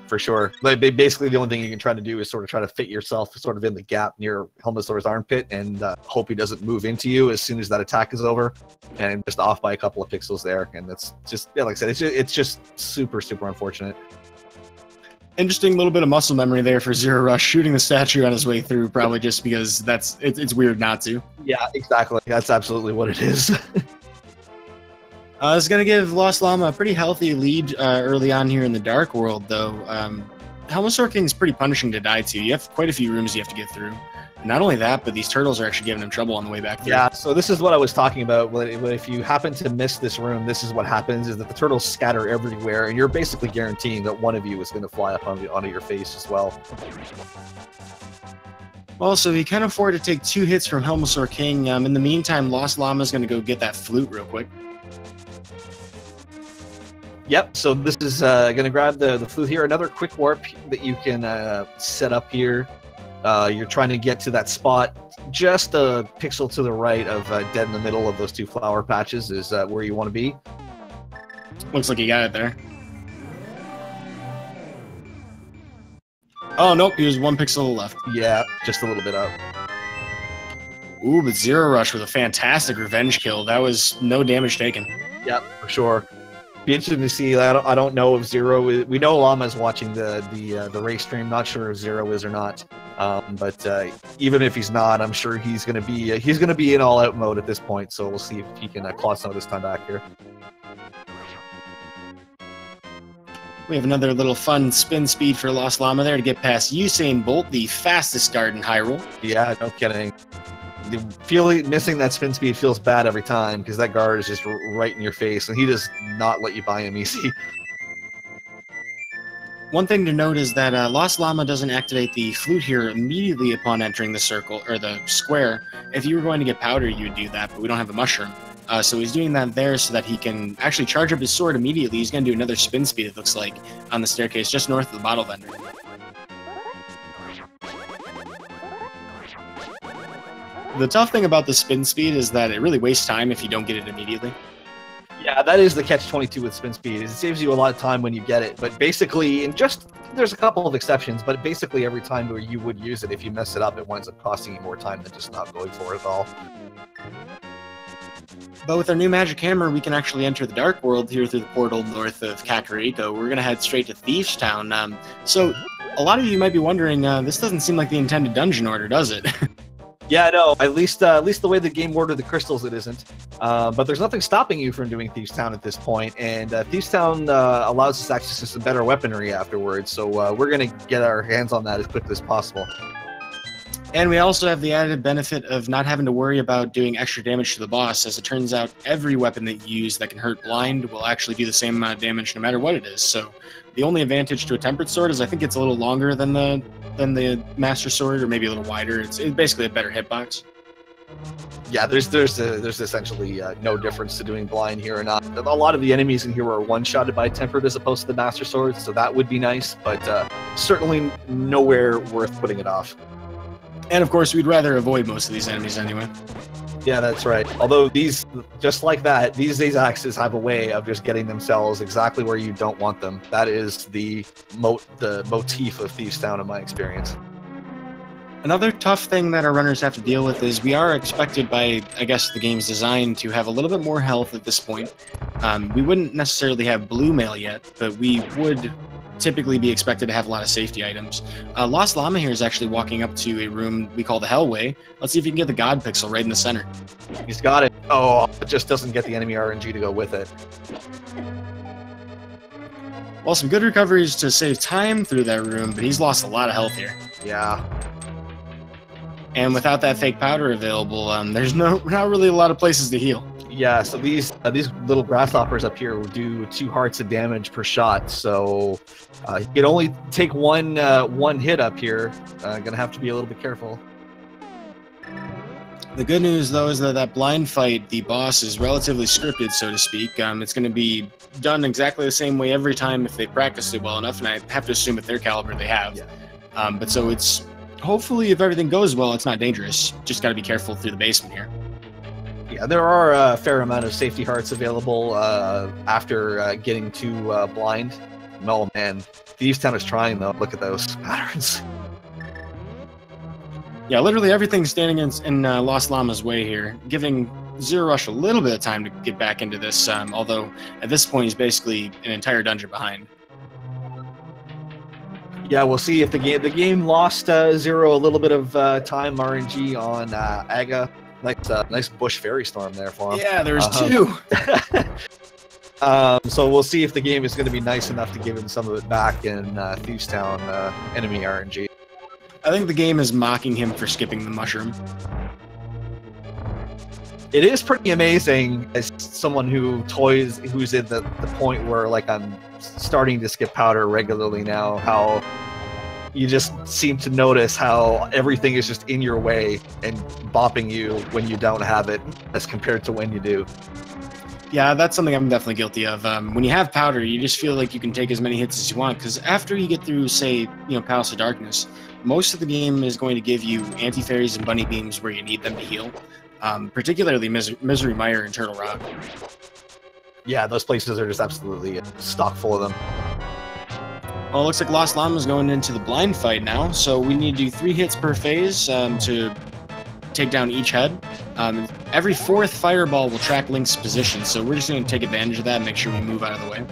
Speaker 2: for sure. Like, basically, the only thing you can try to do is sort of try to fit yourself sort of in the gap near Helmosaur's armpit and hope he doesn't move into you as soon as that attack is over, and just off by a couple of pixels there. And that's just, yeah, like I said, it's just super unfortunate.
Speaker 1: Interesting little bit of muscle memory there for zer0rush, shooting the statue on his way through, probably just because it's weird not to.
Speaker 2: Yeah, exactly. That's absolutely what it is.
Speaker 1: It's going to give TheLostLlama a pretty healthy lead early on here in the Dark World, though. Helmosaur King's pretty punishing to die to. You have quite a few rooms you have to get through. And not only that, but these turtles are actually giving him trouble on the way back through.
Speaker 2: Yeah, so this is what I was talking about. If you happen to miss this room, this is what happens, is that the turtles scatter everywhere, and you're basically guaranteeing that one of you is going to fly up onto your face as well.
Speaker 1: Well, so he can afford to take 2 hits from Helmosaur King. In the meantime, LostLlama is going to go get that flute real quick.
Speaker 2: Yep, so this is going to grab the flute here. Another quick warp that you can set up here. You're trying to get to that spot just a pixel to the right of dead in the middle of those 2 flower patches is where you want to be.
Speaker 1: Looks like he got it there. Oh, nope, he was 1 pixel to the left.
Speaker 2: Yeah, just a little bit up.
Speaker 1: Ooh, but zer0rush with a fantastic revenge kill. That was no damage taken.
Speaker 2: Yep, for sure. Be interesting to see. I don't know if Zero is. We know Llama is watching the race stream. Not sure if Zero is or not. But even if he's not, I'm sure he's gonna be in all out mode at this point. So we'll see if he can claw some of this time back here.
Speaker 1: We have another little fun spin speed for LostLlama there to get past Usain Bolt, the fastest guard in Hyrule.
Speaker 2: Yeah, no kidding. Missing that spin speed feels bad every time because that guard is just right in your face, and he does not let you buy him easy.
Speaker 1: One thing to note is that LostLlama doesn't activate the flute here immediately upon entering the circle or the square. If you were going to get powder, you would do that, but we don't have a mushroom. So he's doing that there so that he can actually charge up his sword immediately. He's going to do another spin speed, it looks like, on the staircase just north of the bottle vendor. The tough thing about the spin speed is that it really wastes time if you don't get it immediately.
Speaker 2: Yeah, that is the catch-22 with spin speed. It saves you a lot of time when you get it, but basically, there's a couple of exceptions, but basically every time where you would use it, if you mess it up, it winds up costing you more time than just not going for it at all.
Speaker 1: But with our new magic hammer, we can actually enter the Dark World here through the portal north of Kakariko. We're going to head straight to Thieves Town. So a lot of you might be wondering, this doesn't seem like the intended dungeon order, does it?
Speaker 2: Yeah, no. At least the way the game ordered the crystals, it isn't. But there's nothing stopping you from doing Thieves Town at this point, and Thieves Town allows us access to some better weaponry afterwards. So we're gonna get our hands on that as quickly as possible.
Speaker 1: And we also have the added benefit of not having to worry about doing extra damage to the boss. As it turns out, every weapon that you use that can hurt blind will actually do the same amount of damage no matter what it is. So the only advantage to a tempered sword is I think it's a little longer than the Master Sword, or maybe a little wider. It's basically a better hitbox.
Speaker 2: Yeah, there's essentially no difference to doing blind here or not. A lot of the enemies in here are one-shotted by tempered as opposed to the Master Sword, so that would be nice, but certainly nowhere worth putting it off.
Speaker 1: And of course, we'd rather avoid most of these enemies anyway.
Speaker 2: Yeah, that's right. Although these, just like that, these axes have a way of just getting themselves exactly where you don't want them. That is the motif of Thieves Town in my experience.
Speaker 1: Another tough thing that our runners have to deal with is we are expected by, I guess, the game's design to have a little bit more health at this point. We wouldn't necessarily have blue mail yet, but we would typically be expected to have a lot of safety items. LostLlama here is actually walking up to a room we call the Hellway. Let's see if you can get the God Pixel right in the center.
Speaker 2: He's got it. Oh, it just doesn't get the enemy RNG to go with it.
Speaker 1: Well, some good recoveries to save time through that room, but he's lost a lot of health here.
Speaker 2: Yeah.
Speaker 1: And without that fake powder available, there's not really a lot of places to heal.
Speaker 2: Yeah, so these little grasshoppers up here will do 2 hearts of damage per shot, so you can only take one hit up here. Gonna have to be a little bit careful.
Speaker 1: The good news, though, is that blind fight, the boss, is relatively scripted, so to speak. It's going to be done exactly the same way every time if they practice it well enough, and I have to assume at their caliber they have. Yeah. But so it's, hopefully, if everything goes well, it's not dangerous. Just got to be careful through the basement here.
Speaker 2: Yeah, there are a fair amount of safety hearts available after getting to blind. Oh, man. Thieves Town is trying, though. Look at those patterns.
Speaker 1: Yeah, literally everything's standing in LostLlama's way here, giving zer0rush a little bit of time to get back into this, although at this point he's basically an entire dungeon behind.
Speaker 2: Yeah, we'll see if the game lost Zero a little bit of time RNG on Aga. Nice bush fairy storm there for him.
Speaker 1: Yeah, there's 2.
Speaker 2: So we'll see if the game is going to be nice enough to give him some of it back in Thievestown enemy RNG.
Speaker 1: I think the game is mocking him for skipping the mushroom.
Speaker 2: It is pretty amazing as someone who's at the point where like I'm starting to skip powder regularly now, how you just seem to notice how everything is just in your way and bopping you when you don't have it as compared to when you do.
Speaker 1: Yeah, that's something I'm definitely guilty of. When you have powder, you just feel like you can take as many hits as you want, because after you get through, say, Palace of Darkness, most of the game is going to give you anti-fairies and bunny beams where you need them to heal, particularly Misery Mire and Turtle Rock.
Speaker 2: Yeah, those places are just absolutely stock full of them.
Speaker 1: Well, it looks like TheLostLlama is going into the blind fight now, so we need to do 3 hits per phase to take down each head. Every 4th fireball will track Link's position, so we're just going to take advantage of that and make sure we move out of the way.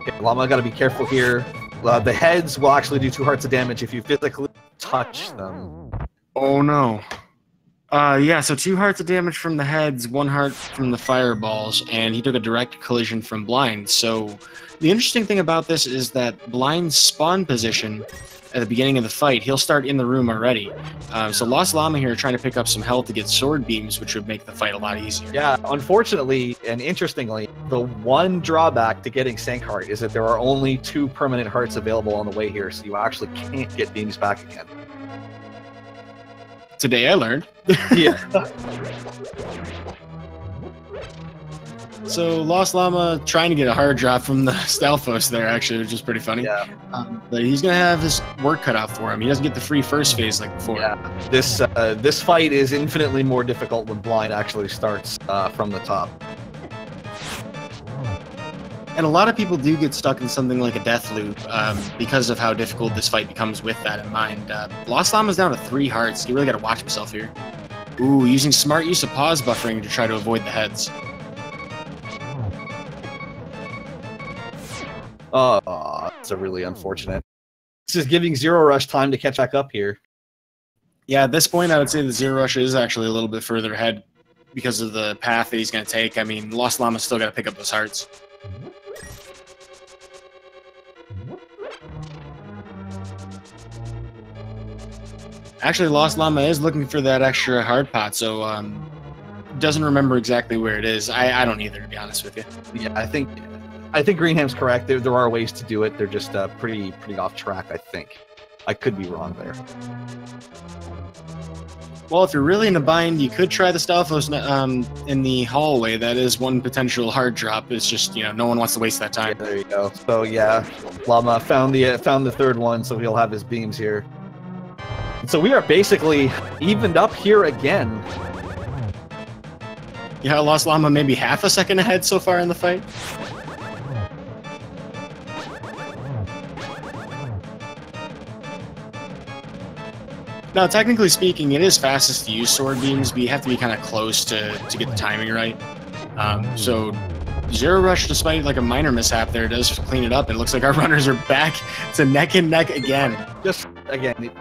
Speaker 2: Okay, Llama got to be careful here. The heads will actually do 2 hearts of damage if you physically touch them.
Speaker 1: Oh no. Yeah, so 2 hearts of damage from the heads, 1 heart from the fireballs, and he took a direct collision from Blind. So the interesting thing about this is that Blind's spawn position at the beginning of the fight, he'll start in the room already. So TheLostLlama here trying to pick up some health to get sword beams, which would make the fight a lot easier.
Speaker 2: Yeah, unfortunately and interestingly, the one drawback to getting Sank Heart is that there are only 2 permanent hearts available on the way here, so you actually can't get beams back again.
Speaker 1: Today I learned.
Speaker 2: Yeah.
Speaker 1: So TheLostLlama trying to get a hard drop from the Stalfos there, actually, which is pretty funny.
Speaker 2: Yeah.
Speaker 1: But he's going to have his work cut out for him. He doesn't get the free first phase like before.
Speaker 2: Yeah. This fight is infinitely more difficult when Blind actually starts from the top.
Speaker 1: And a lot of people do get stuck in something like a death loop because of how difficult this fight becomes with that in mind. TheLostLlama's down to 3 hearts. You really got to watch himself here. Ooh, using smart use of pause buffering to try to avoid the heads.
Speaker 2: Oh, that's a really unfortunate. This is giving zer0rush time to catch back up here.
Speaker 1: Yeah, at this point, I would say the zer0rush is actually a little bit further ahead because of the path that he's going to take. I mean, TheLostLlama's still got to pick up those hearts. Actually, TheLostLlama is looking for that extra hard pot, so doesn't remember exactly where it is. I don't either, to be honest with you.
Speaker 2: Yeah, I think Greenham's correct. There are ways to do it. They're just pretty off track, I think. I could be wrong there.
Speaker 1: Well, if you're really in a bind, you could try the Stalfos in the hallway. That is one potential hard drop. It's just, no one wants to waste that time.
Speaker 2: Yeah, there you go. So yeah, Llama found the 3rd one, so he'll have his beams here. So we are basically evened up here again.
Speaker 1: Yeah, TheLostLlama maybe half a second ahead so far in the fight. Now, technically speaking, it is fastest to use sword beams, but you have to be kind of close to get the timing right. So zer0rush, despite like a minor mishap there, does clean it up. It looks like our runners are back to neck and neck again.
Speaker 2: Just again,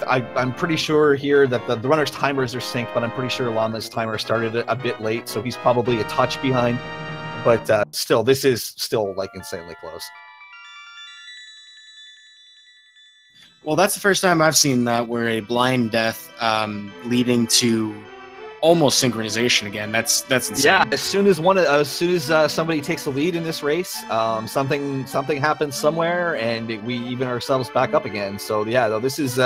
Speaker 2: I'm pretty sure here that the runners' timers are synced, but I'm pretty sure Llama's timer started a bit late, so he's probably a touch behind. But still, this is still like insanely close.
Speaker 1: Well, that's the first time I've seen that, where a blind death leading to almost synchronization again. That's insane.
Speaker 2: Yeah, as soon as somebody takes the lead in this race, something happens somewhere, and we even ourselves back up again. So yeah, though this is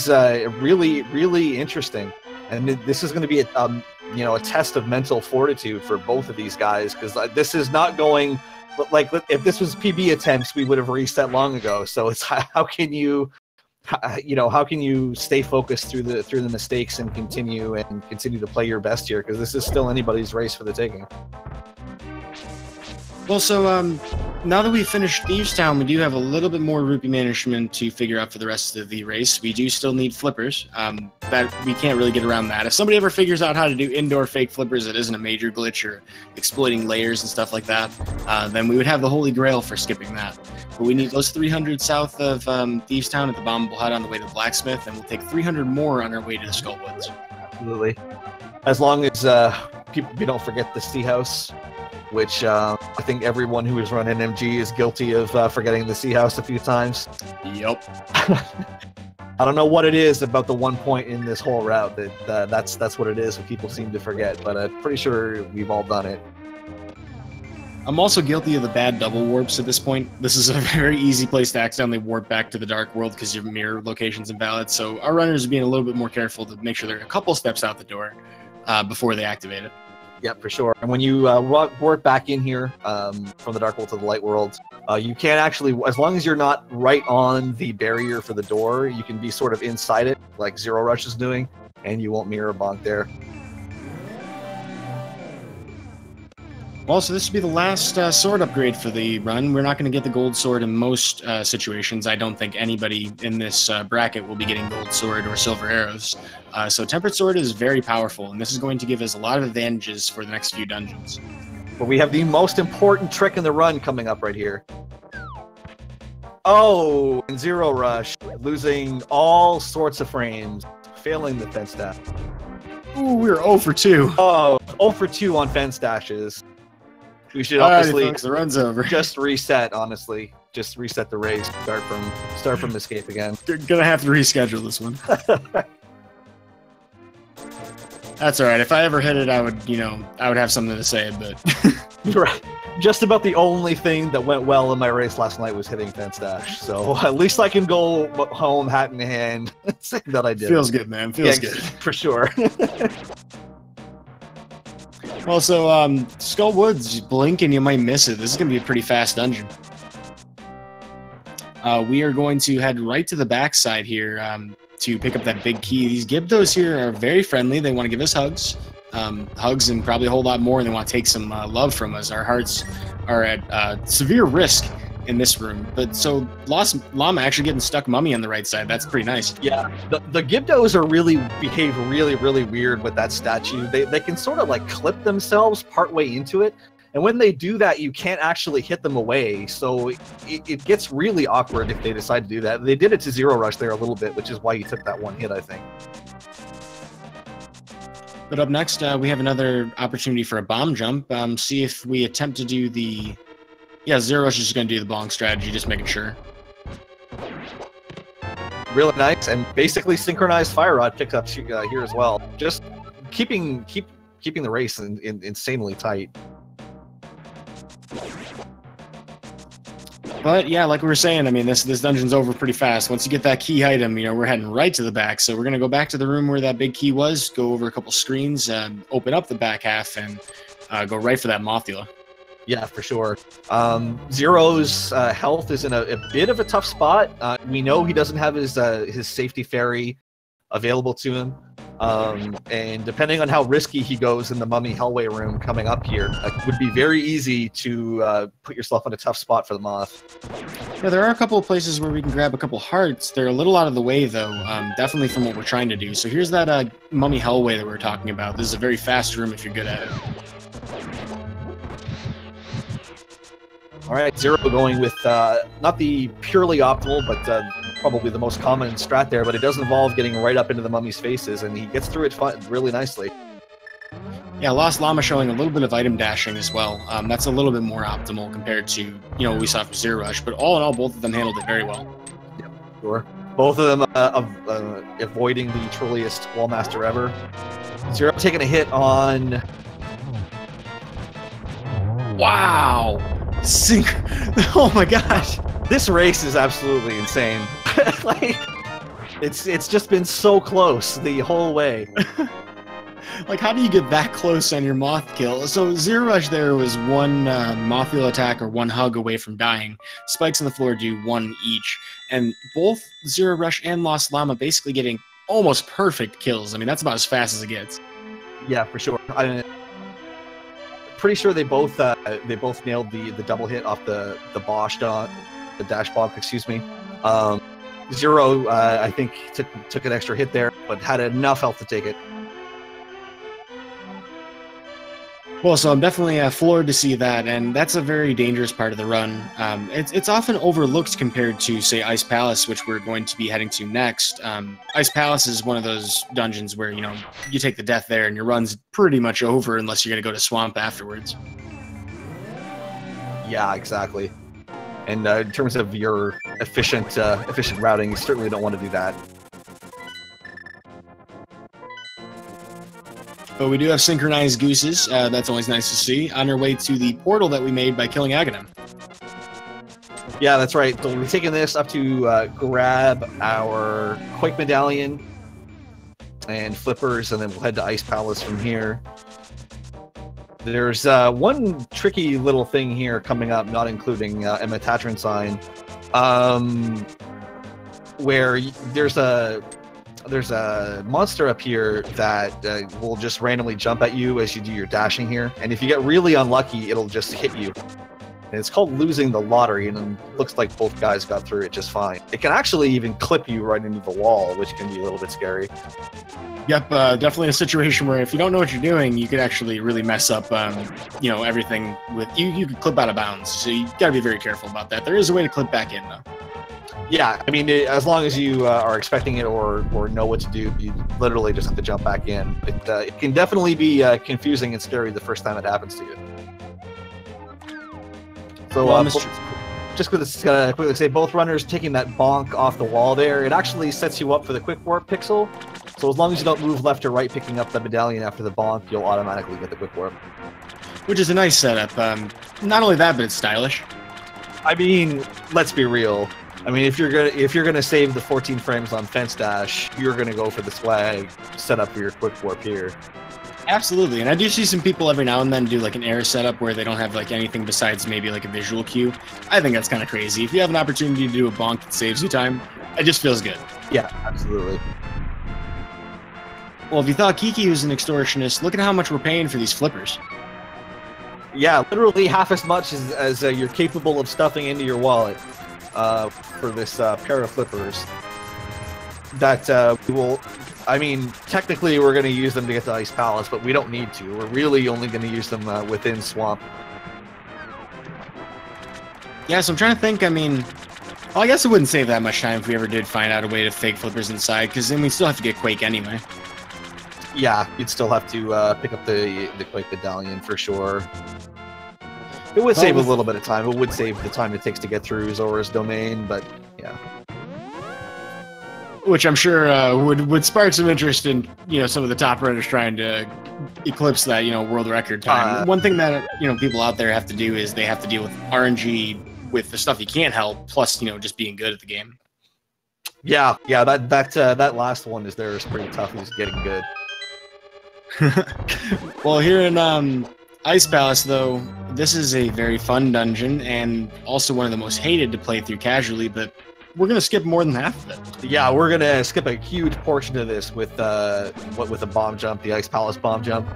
Speaker 2: really interesting, and this is going to be a test of mental fortitude for both of these guys, because this is not going. But like, if this was PB attempts, we would have reset long ago. So it's how can you stay focused through the mistakes and continue to play your best here, because this is still anybody's race for the taking.
Speaker 1: Well, so now that we've finished Thievestown, we do have a little bit more rupee management to figure out for the rest of the race. We do still need flippers. That we can't really get around that. If somebody ever figures out how to do indoor fake flippers that isn't a major glitch or exploiting layers and stuff like that, then we would have the holy grail for skipping that. But we need those 300 south of Thievestown at the Bombable Hut on the way to the Blacksmith, and we'll take 300 more on our way to the Skullwoods.
Speaker 2: Absolutely. As long as we don't forget the Sea House, which I think everyone who has run NMG is guilty of forgetting the Sea House a few times.
Speaker 1: Yep.
Speaker 2: I don't know what it is about the one point in this whole route that's what it is. What people seem to forget, but I'm pretty sure we've all done it.
Speaker 1: I'm also guilty of the bad double warps at this point. This is a very easy place to accidentally warp back to the Dark World because your mirror location's invalid, so our runners are being a little bit more careful to make sure they're a couple steps out the door before they activate it.
Speaker 2: Yep, for sure. And when you warp back in here from the Dark World to the Light World, you can actually, as long as you're not right on the barrier for the door, you can be sort of inside it, like zer0rush is doing, and you won't mirror bonk there.
Speaker 1: Well, so this should be the last sword upgrade for the run. We're not going to get the gold sword in most situations. I don't think anybody in this bracket will be getting gold sword or silver arrows. So tempered sword is very powerful, and this is going to give us a lot of advantages for the next few dungeons.
Speaker 2: But we have the most important trick in the run coming up right here. Oh, and zer0rush, losing all sorts of frames, failing the fence dash.
Speaker 1: Ooh, we were 0 for 2.
Speaker 2: Oh, 0 for 2 on fence dashes. We should
Speaker 1: All right,
Speaker 2: obviously
Speaker 1: folks, the run's over.
Speaker 2: just reset, honestly. Just reset the race, start from escape again.
Speaker 1: You're gonna have to reschedule this one. That's all right. If I ever hit it, I would have something to say, but
Speaker 2: Right. Just about the only thing that went well in my race last night was hitting fence dash. So at least I can go home hat in hand saying that I did.
Speaker 1: Feels good, man. Feels good.
Speaker 2: For sure.
Speaker 1: Well, so Skull Woods, you blink and you might miss it. This is going to be a pretty fast dungeon. We are going to head right to the backside here to pick up that big key. These Gibdos here are very friendly. They want to give us hugs. Hugs and probably a whole lot more. They want to take some love from us. Our hearts are at severe risk in this room. But so LostLlama actually getting stuck mummy on the right side. That's pretty nice.
Speaker 2: Yeah, the Gibdos are behave really weird with that statue. They can sort of like clip themselves partway into it. And when they do that, you can't actually hit them away. So it gets really awkward if they decide to do that. They did it to zer0rush there a little bit, which is why he took that one hit, I think.
Speaker 1: But up next, we have another opportunity for a bomb jump. See if we attempt to do the... Yeah, zer0rush is just going to do the bonk strategy, just making sure.
Speaker 2: Really nice, and basically synchronized fire rod picked up here as well. Just keeping the race insanely tight.
Speaker 1: But yeah, like we were saying, I mean, this dungeon's over pretty fast. Once you get that key item, we're heading right to the back. So we're going to go back to the room where that big key was, go over a couple screens, open up the back half, and go right for that Mothula.
Speaker 2: Yeah, for sure. Zero's health is in a bit of a tough spot. We know he doesn't have his safety fairy available to him. And depending on how risky he goes in the Mummy Hellway room coming up here, it would be very easy to put yourself in a tough spot for the Moth.
Speaker 1: Yeah, there are a couple of places where we can grab a couple hearts. They're a little out of the way, though, definitely from what we're trying to do. So here's that Mummy Hellway that we were talking about. This is a very fast room if you're good at it.
Speaker 2: All right, Zero going with not the purely optimal, but probably the most common strat there, but it does involve getting right up into the mummy's faces, and he gets through it really nicely.
Speaker 1: Yeah, LostLlama showing a little bit of item dashing as well. That's a little bit more optimal compared to what we saw from zer0rush, but all in all, both of them handled it very well.
Speaker 2: Yep, sure. Both of them avoiding the trulliest Wallmaster ever. Zero taking a hit on...
Speaker 1: Wow! Oh my gosh!
Speaker 2: This race is absolutely insane. Like, it's just been so close the whole way.
Speaker 1: Like, how do you get that close on your moth kill? So zer0rush there was one Mothula attack or one hug away from dying. Spikes on the floor do one each, and both zer0rush and LostLlama basically getting almost perfect kills. I mean, that's about as fast as it gets.
Speaker 2: Yeah, for sure. Pretty sure they both nailed the double hit off the Bosch the dash bomb, excuse me. Zero, I think took an extra hit there, but had enough health to take it.
Speaker 1: Well, so I'm definitely floored to see that, and that's a very dangerous part of the run. It's often overlooked compared to, say, Ice Palace, which we're going to be heading to next. Ice Palace is one of those dungeons where, you know, you take the death there and your run's pretty much over unless you're going to go to Swamp afterwards.
Speaker 2: Yeah, exactly. And in terms of your efficient routing, you certainly don't want to do that.
Speaker 1: But we do have synchronized gooses. That's always nice to see. On our way to the portal that we made by killing Aghanim.
Speaker 2: Yeah, that's right. So we'll be taking this up to grab our Quake Medallion and Flippers, and then we'll head to Ice Palace from here. There's one tricky little thing here coming up, not including Emma Tatron sign, where there's a monster up here that will just randomly jump at you as you do your dashing here, and if you get really unlucky, it'll just hit you. And it's called losing the lottery, and it looks like both guys got through it just fine. It can actually even clip you right into the wall, which can be a little bit scary.
Speaker 1: Yep, definitely a situation where if you don't know what you're doing, you could actually really mess up, you know, everything with you. You could clip out of bounds, so you got to be very careful about that. There is a way to clip back in, though.
Speaker 2: Yeah, I mean, as long as you are expecting it or know what to do, you literally just have to jump back in. It can definitely be confusing and scary the first time it happens to you. So,
Speaker 1: well,
Speaker 2: just going to quickly say, both runners taking that bonk off the wall there, it actually sets you up for the quick warp pixel. So as long as you don't move left or right picking up the medallion after the bonk, you'll automatically get the quick warp.
Speaker 1: Which is a nice setup. Not only that, but it's stylish.
Speaker 2: I mean, let's be real. I mean, if you're gonna save the 14 frames on fence dash, you're gonna go for the swag setup for your quick warp here.
Speaker 1: Absolutely, and I do see some people every now and then do like an air setup where they don't have like anything besides maybe like a visual cue. I think that's kind of crazy. If you have an opportunity to do a bonk that saves you time, it just feels good.
Speaker 2: Yeah, absolutely.
Speaker 1: Well, if you thought Kiki was an extortionist, look at how much we're paying for these flippers.
Speaker 2: Yeah, literally half as much as you're capable of stuffing into your wallet for this pair of flippers. That we will... I mean, technically we're going to use them to get to Ice Palace, but we don't need to. We're really only going to use them within Swamp.
Speaker 1: Yeah, so I'm trying to think, I mean... Well, I guess it wouldn't save that much time if we ever did find out a way to fake flippers inside, because then we still have to get Quake anyway.
Speaker 2: Yeah, you'd still have to pick up the Quake Medallion for sure. It would save a little bit of time. It would save the time it takes to get through Zora's domain, but yeah.
Speaker 1: Which I'm sure would spark some interest in, you know, some of the top runners trying to eclipse that, you know, world record time. One thing that, you know, people out there have to do is they have to deal with RNG with the stuff you can't help, plus, you know, just being good at the game.
Speaker 2: Yeah, that last one is pretty tough. Is getting good.
Speaker 1: Well, here in Ice Palace, though, this is a very fun dungeon and also one of the most hated to play through casually, but we're going to skip more than half of it. Yeah, we're going to skip a huge portion of this with the bomb jump, the Ice Palace bomb jump.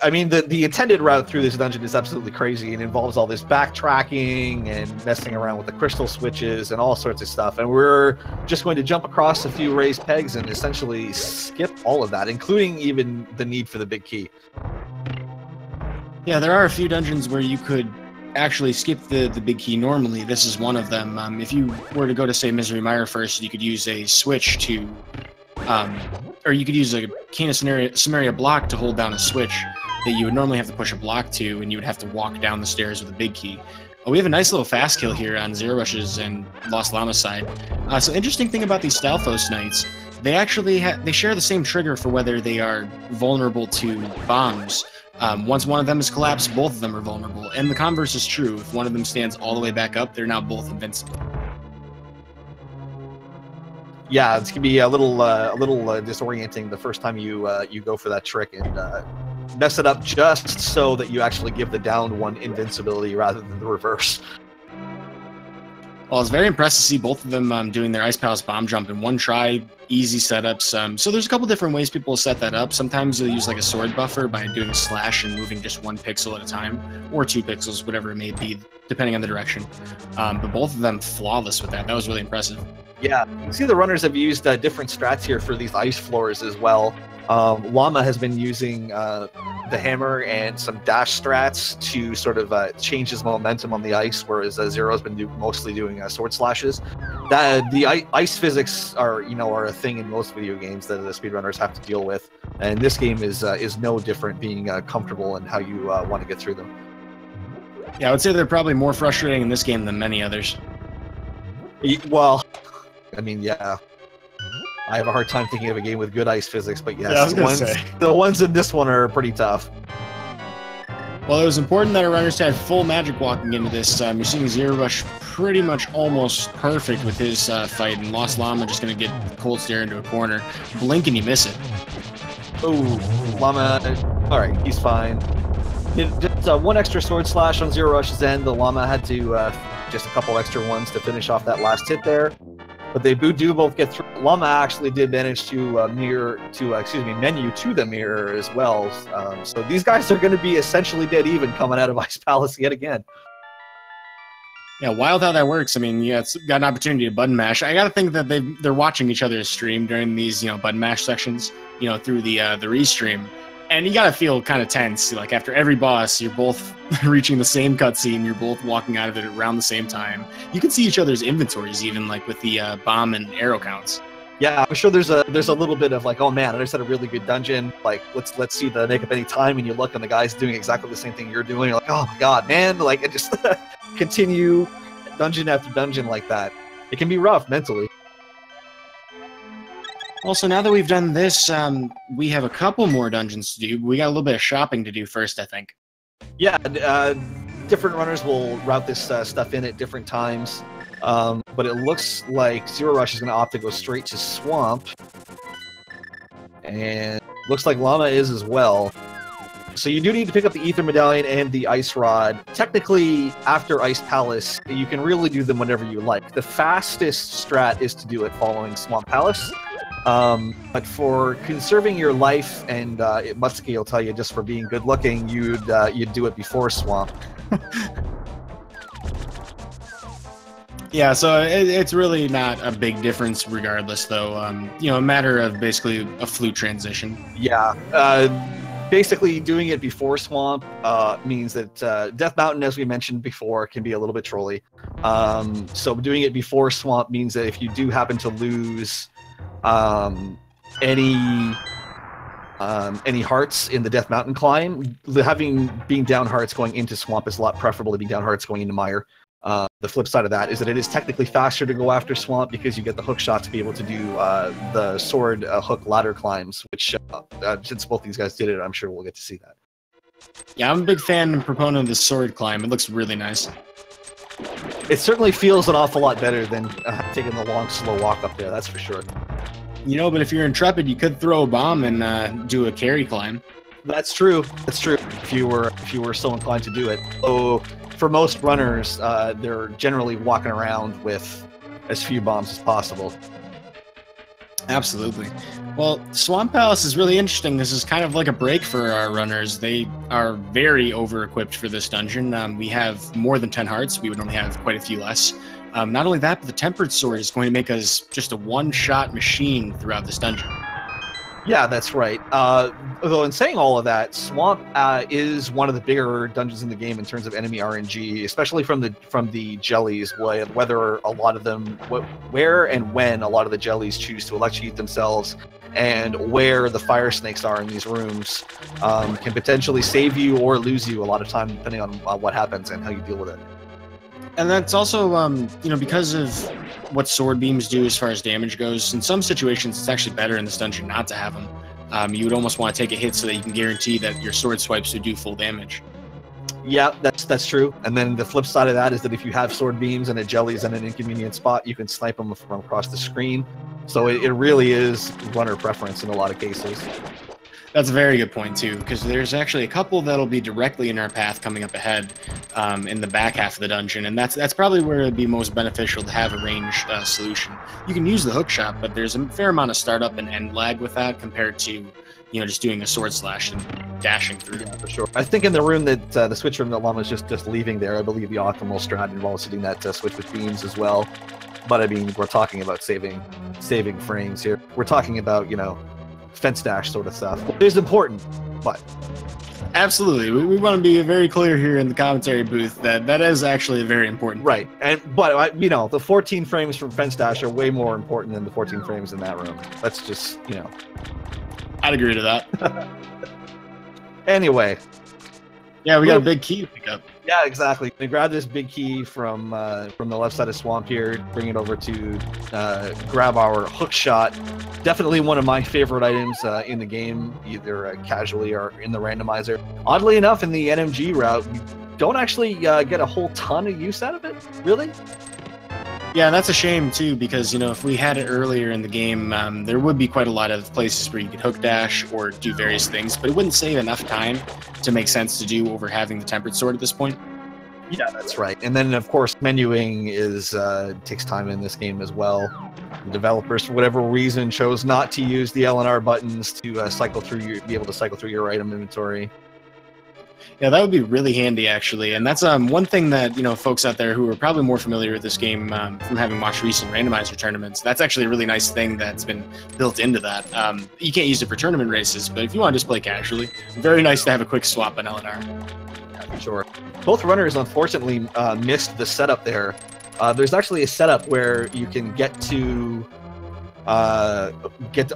Speaker 1: I mean, the intended route through this dungeon is absolutely crazy and involves all this backtracking and messing around with the crystal switches and all sorts of stuff. And we're just going to jump across a few raised pegs and essentially skip all of that, including even the need for the big key. Yeah, there are a few dungeons where you could actually skip the big key normally. This is one of them. If you were to go to, say, Misery Mire first, you could use a switch to... or you could use a Cane of Samaria block to hold down a switch that you would normally have to push a block to, and you would have to walk down the stairs with a big key. We have a nice little fast kill here on zer0rush's and TheLostLlama side. So interesting thing about these Stalfos Knights, they actually they share the same trigger for whether they are vulnerable to bombs. Once one of them is collapsed, both of them are vulnerable, and the converse is true. If one of them stands all the way back up, they're now both invincible. Yeah, it's gonna be a little disorienting the first time you go for that trick and mess it up just so that you actually give the downed one invincibility rather than the reverse. Well, it's very impressed to see both of them doing their Ice Palace bomb jump in one try, easy setups. So there's a couple different ways people will set that up. Sometimes you'll use like a sword buffer by doing a slash and moving just 1 pixel at a time, or 2 pixels, whatever it may be, depending on the direction. But both of them flawless with that. That was really impressive. Yeah, you can see the runners have used different strats here for these ice floors as well.
Speaker 2: Llama has been using the hammer and some dash strats to sort of change his momentum on the ice, whereas Zero's been mostly doing sword slashes. The ice physics are a thing in most video games that the speedrunners have to deal with, and this game is no different, being comfortable in how you want to get through them.
Speaker 1: Yeah, I would say they're probably more frustrating in this game than many others.
Speaker 2: Well, I mean, yeah. I have a hard time thinking of a game with good ice physics, but yes,
Speaker 1: yeah, I was gonna say.
Speaker 2: The ones in this one are pretty tough.
Speaker 1: Well, it was important that our runners had full magic walking into this. You're seeing zer0rush pretty much almost perfect with his fight, and TheLostLlama just going to get cold stare into a corner. Blink and you miss it.
Speaker 2: Oh, Llama, alright, he's fine. Just one extra sword slash on zer0rush's end. The Llama had to just a couple extra ones to finish off that last hit there. But they do both get through. Llama actually did manage to menu to the mirror as well. So these guys are going to be essentially dead even coming out of Ice Palace yet again.
Speaker 1: Yeah, wild how that works. I mean, yeah, it's got an opportunity to button mash. I got to think that they're watching each other's stream during these button mash sections, through the restream. And you gotta feel kind of tense. Like after every boss, you're both reaching the same cutscene. You're both walking out of it around the same time. You can see each other's inventories, even like with the bomb and arrow counts.
Speaker 2: Yeah, I'm sure there's a little bit of like, oh man, I just had a really good dungeon. Like let's see the make up any time, and you look and the guy's doing exactly the same thing you're doing. You're like, oh my god, man! Like it just continue dungeon after dungeon like that. It can be rough mentally.
Speaker 1: Also, now that we've done this, we have a couple more dungeons to do. We got a little bit of shopping to do first, I think.
Speaker 2: Yeah, different runners will route this stuff in at different times, but it looks like zer0rush is going to opt to go straight to Swamp, and looks like Llama is as well. So you do need to pick up the Ether Medallion and the Ice Rod. Technically, after Ice Palace, you can really do them whenever you like. The fastest strat is to do it following Swamp Palace. But for conserving your life, and Muskie will tell you just for being good looking, you'd do it before Swamp.
Speaker 1: Yeah, so it's really not a big difference regardless, though. A matter of basically a flute transition.
Speaker 2: Yeah, basically doing it before Swamp means that Death Mountain, as we mentioned before, can be a little bit trolly. So doing it before Swamp means that if you do happen to lose any hearts in the Death Mountain climb, being down hearts going into Swamp is a lot preferable to being down hearts going into Mire. The flip side of that is that it is technically faster to go after Swamp because you get the hook shot to be able to do the sword hook ladder climbs, which since both these guys did it, I'm sure we'll get to see that.
Speaker 1: Yeah, I'm a big fan and proponent of the sword climb. It looks really nice.
Speaker 2: It certainly feels an awful lot better than taking the long, slow walk up there, that's for sure.
Speaker 1: But if you're intrepid, you could throw a bomb and do a carry climb.
Speaker 2: That's true. That's true. If you were so inclined to do it. So for most runners, they're generally walking around with as few bombs as possible.
Speaker 1: Absolutely. Well, Swamp Palace is really interesting. This is kind of like a break for our runners. They are very over-equipped for this dungeon. We have more than 10 hearts. We would only have quite a few less. Not only that, but the Tempered Sword is going to make us just a one-shot machine throughout this dungeon.
Speaker 2: Yeah, that's right. Although in saying all of that, Swamp is one of the bigger dungeons in the game in terms of enemy RNG, especially from the jellies. Whether a lot of them, where and when a lot of the jellies choose to electrocute themselves, and where the fire snakes are in these rooms, can potentially save you or lose you a lot of time, depending on what happens and how you deal with it.
Speaker 1: And that's also, because of what sword beams do as far as damage goes, in some situations it's actually better in this dungeon not to have them. You would almost want to take a hit so that you can guarantee that your sword swipes would do full damage.
Speaker 2: Yeah, that's true. And then the flip side of that is that if you have sword beams and a jelly's in an inconvenient spot, you can snipe them from across the screen. So it really is runner preference in a lot of cases.
Speaker 1: That's a very good point, too, because there's actually a couple that'll be directly in our path coming up ahead in the back half of the dungeon, and that's probably where it would be most beneficial to have a ranged solution. You can use the hook shot, but there's a fair amount of startup and end lag with that compared to, just doing a sword slash and dashing through.
Speaker 2: Yeah, for sure. I think in the room that the switch room that Llama's just leaving there, I believe the optimal strat involves hitting that switch with beams as well. But I mean, we're talking about saving frames here. We're talking about, fence dash sort of stuff. It is important, but
Speaker 1: Absolutely, we want to be very clear here in the commentary booth that that is actually a very important.
Speaker 2: right. But you know, the 14 frames from fence dash are way more important than the 14 frames in that room. That's just, you know.
Speaker 1: I'd agree to that.
Speaker 2: Anyway.
Speaker 1: Yeah, we got a big key to pick up.
Speaker 2: Yeah, exactly. We grab this big key from the left side of Swamp here, bring it over to grab our hook shot. Definitely one of my favorite items in the game, either casually or in the randomizer. Oddly enough, in the NMG route, you don't actually get a whole ton of use out of it, really.
Speaker 1: Yeah, that's a shame too, because, you know, if we had it earlier in the game, there would be quite a lot of places where you could hook dash or do various things, but it wouldn't save enough time to make sense to do over having the tempered sword at this point.
Speaker 2: Yeah, that's right. And then, of course, menuing is takes time in this game as well. The developers, for whatever reason, chose not to use the L and R buttons to cycle through be able to cycle through your item inventory.
Speaker 1: Yeah, that would be really handy, actually. And that's one thing that, you know, folks out there who are probably more familiar with this game from having watched recent randomizer tournaments, that's actually a really nice thing that's been built into that. You can't use it for tournament races, but if you want to just play casually, very nice to have a quick swap on LNR.
Speaker 2: Yeah, for sure. Both runners, unfortunately, missed the setup there. There's actually a setup where you can get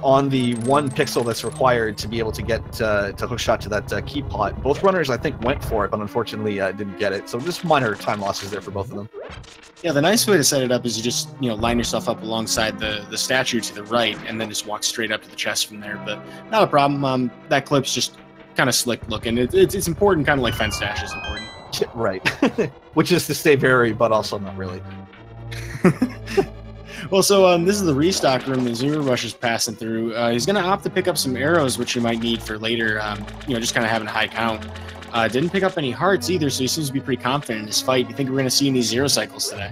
Speaker 2: on the one pixel that's required to be able to get to hookshot to that key pot. Both runners, I think, went for it, but unfortunately didn't get it. So just minor time losses there for both of them.
Speaker 1: Yeah, the nice way to set it up is you just, you know, line yourself up alongside the statue to the right and then just walk straight up to the chest from there. But not a problem. That clip's just kind of slick looking. It's important, kind of like fence dash is important.
Speaker 2: Right. Which is to stay very, but also not really.
Speaker 1: Well, so this is the restock room that zer0rush is passing through. He's going to opt to pick up some arrows, which you might need for later, you know, just kind of having a high count. Didn't pick up any hearts either, so he seems to be pretty confident in his fight. Do you think we're going to see any zero cycles today?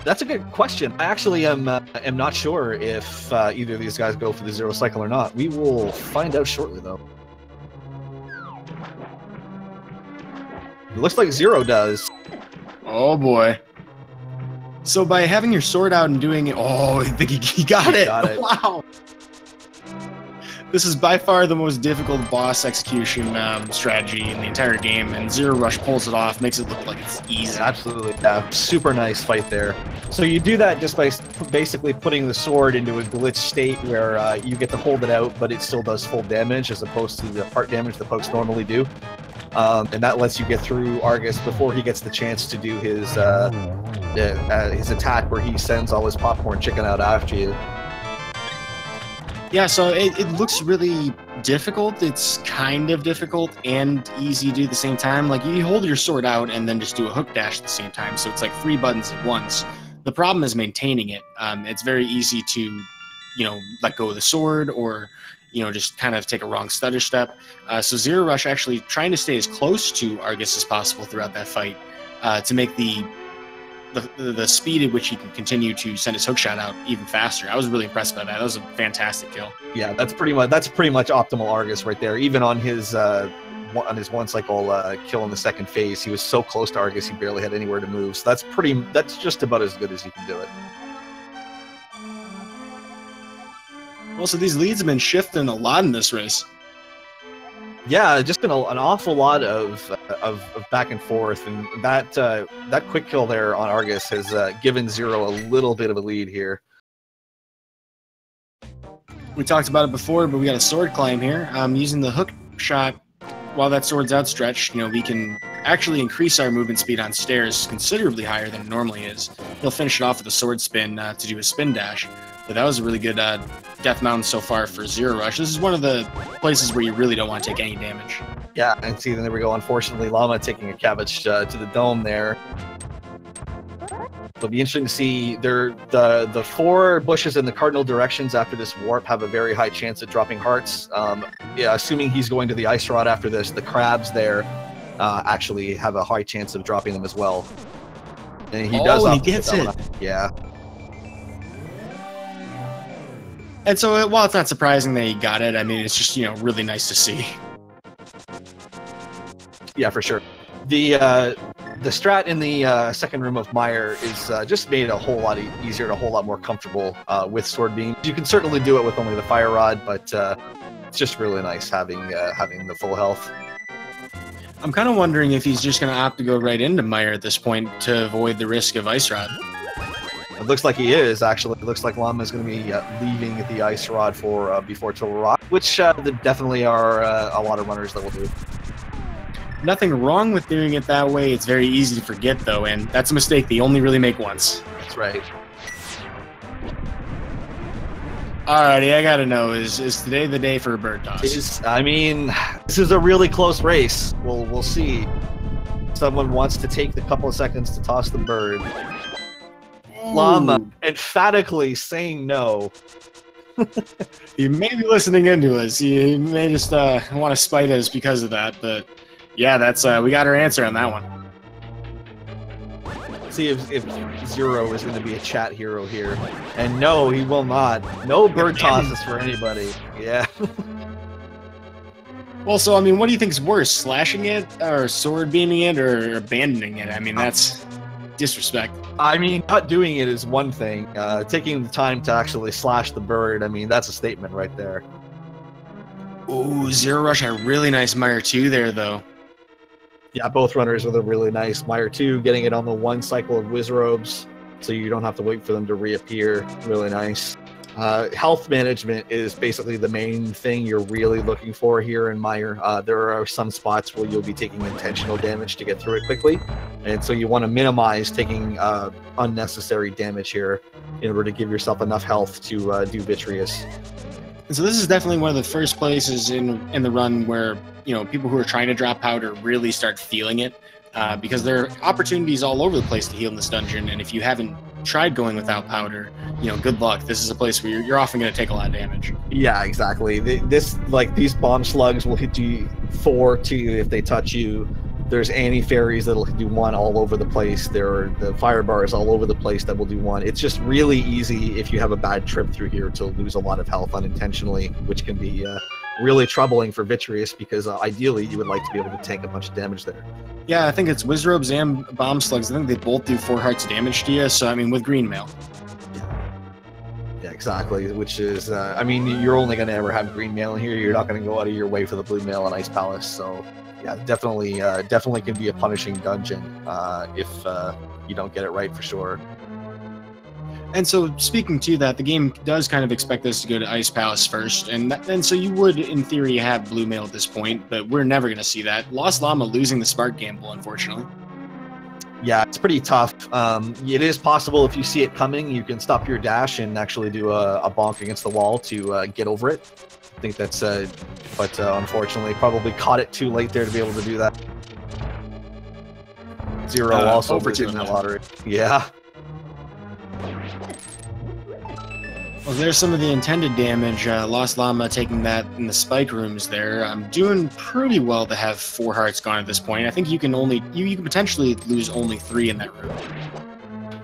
Speaker 2: That's a good question. I actually am not sure if either of these guys go for the zero cycle or not. We will find out shortly, though. It looks like Zero does.
Speaker 1: Oh, boy. So by having your sword out and doing it, oh, I think he got it.
Speaker 2: Got it.
Speaker 1: Wow. This is by far the most difficult boss execution strategy in the entire game, and zer0rush pulls it off, makes it look like it's easy.
Speaker 2: Absolutely, yeah. Super nice fight there. So you do that just by basically putting the sword into a glitch state where you get to hold it out, but it still does full damage as opposed to the part damage the pokes normally do. And that lets you get through Argus before he gets the chance to do his attack where he sends all his popcorn chicken out after you.
Speaker 1: Yeah, so it looks really difficult. It's kind of difficult and easy to do at the same time. Like, you hold your sword out and then just do a hook dash at the same time, so it's like 3 buttons at once. The problem is maintaining it. It's very easy to, you know, let go of the sword or, you know, just kind of take a wrong stutter step. So zer0rush actually trying to stay as close to Argus as possible throughout that fight to make the speed at which he can continue to send his hookshot out even faster. I was really impressed by that. That was a fantastic kill.
Speaker 2: Yeah, that's pretty much optimal Argus right there. Even on his one cycle kill in the second phase, he was so close to Argus he barely had anywhere to move. So that's just about as good as you can do it.
Speaker 1: Well, so these leads have been shifting a lot in this race.
Speaker 2: Yeah, just been an awful lot of back and forth, and that quick kill there on Argus has given Zero a little bit of a lead here.
Speaker 1: We talked about it before, but we got a sword climb here. Using the hook shot while that sword's outstretched, you know, we can actually increase our movement speed on stairs considerably higher than it normally is. He'll finish it off with a sword spin to do a spin dash. But that was a really good death mountain so far for zer0rush. This is one of the places where you really don't want to take any damage.
Speaker 2: Yeah, and see, there we go. Unfortunately, Llama taking a cabbage to the dome there. It'll be interesting to see. The 4 bushes in the cardinal directions after this warp have a very high chance of dropping hearts. Yeah, assuming he's going to the ice rod after this, the crabs there actually have a high chance of dropping them as well. And he does.
Speaker 1: He gets it.
Speaker 2: Yeah.
Speaker 1: And so, while it's not surprising that he got it, I mean, it's just, you know, really nice to see.
Speaker 2: Yeah, for sure. The strat in the second room of Mire is just made a whole lot easier and a whole lot more comfortable with sword beam. You can certainly do it with only the fire rod, but it's just really nice having having the full health.
Speaker 1: I'm kind of wondering if he's just going to opt to go right into Meyer at this point to avoid the risk of Ice Rod.
Speaker 2: It looks like he is, actually. It looks like Llama is going to be leaving the Ice Rod for before Total Rock, which there definitely are a lot of runners that will do.
Speaker 1: Nothing wrong with doing it that way. It's very easy to forget, though, and that's a mistake they only really make once.
Speaker 2: That's right.
Speaker 1: Alrighty, I gotta know, is today the day for a bird toss?
Speaker 2: I mean, this is a really close race. We'll see. Someone wants to take the couple of seconds to toss the bird. Llama emphatically saying no.
Speaker 1: He may be listening into us. He may just want to spite us because of that, but yeah, that's we got our answer on that one.
Speaker 2: See if Zero is going to be a chat hero here. And no, he will not. No bird tosses for anybody. Yeah.
Speaker 1: Well, so, I mean, what do you think is worse? Slashing it, or sword beaming it, or abandoning it? I mean, that's disrespect.
Speaker 2: I mean, not doing it is one thing. Taking the time to actually slash the bird, I mean, that's a statement right there.
Speaker 1: Ooh, zer0rush had a really nice Meyer 2 there, though.
Speaker 2: Yeah, both runners with a really nice Meyer 2, getting it on the one cycle of Wizrobes, so you don't have to wait for them to reappear. Really nice. Health management is basically the main thing you're really looking for here in Meyer. There are some spots where you'll be taking intentional damage to get through it quickly, and so you want to minimize taking unnecessary damage here in order to give yourself enough health to do Vitreous.
Speaker 1: And so this is definitely one of the first places in the run where, you know, people who are trying to drop powder really start feeling it, because there are opportunities all over the place to heal in this dungeon, and if you haven't tried going without powder, you know, good luck. This is a place where you're often going to take a lot of damage.
Speaker 2: Yeah, exactly. These bomb slugs will hit you 4 2 if they touch you. There's anti-fairies that'll do 1 all over the place. There are the fire bars all over the place that will do 1. It's just really easy if you have a bad trip through here to lose a lot of health unintentionally, which can be really troubling for Vitreous, because ideally you would like to be able to tank a bunch of damage there.
Speaker 1: Yeah, I think it's Wizrobes and Bomb Slugs. I think they both do 4 hearts damage to you, so I mean, with Green Mail.
Speaker 2: Yeah, exactly, which is, I mean, you're only going to ever have Green Mail in here. You're not going to go out of your way for the Blue Mail and Ice Palace, so yeah, definitely can be a punishing dungeon if you don't get it right for sure.
Speaker 1: And so, speaking to that, the game does kind of expect us to go to Ice Palace first, and so you would, in theory, have Blue Mail at this point, but we're never going to see that. TheLostLlama losing the Spark Gamble, unfortunately.
Speaker 2: Yeah, it's pretty tough. It is possible if you see it coming, you can stop your dash and actually do a bonk against the wall to get over it. I think that's, but unfortunately, probably caught it too late there to be able to do that. Zero also losing that lottery. Yeah.
Speaker 1: Well, there's some of the intended damage. TheLostLlama taking that in the spike rooms there. Doing pretty well to have 4 hearts gone at this point. I think you can potentially lose only 3 in that room.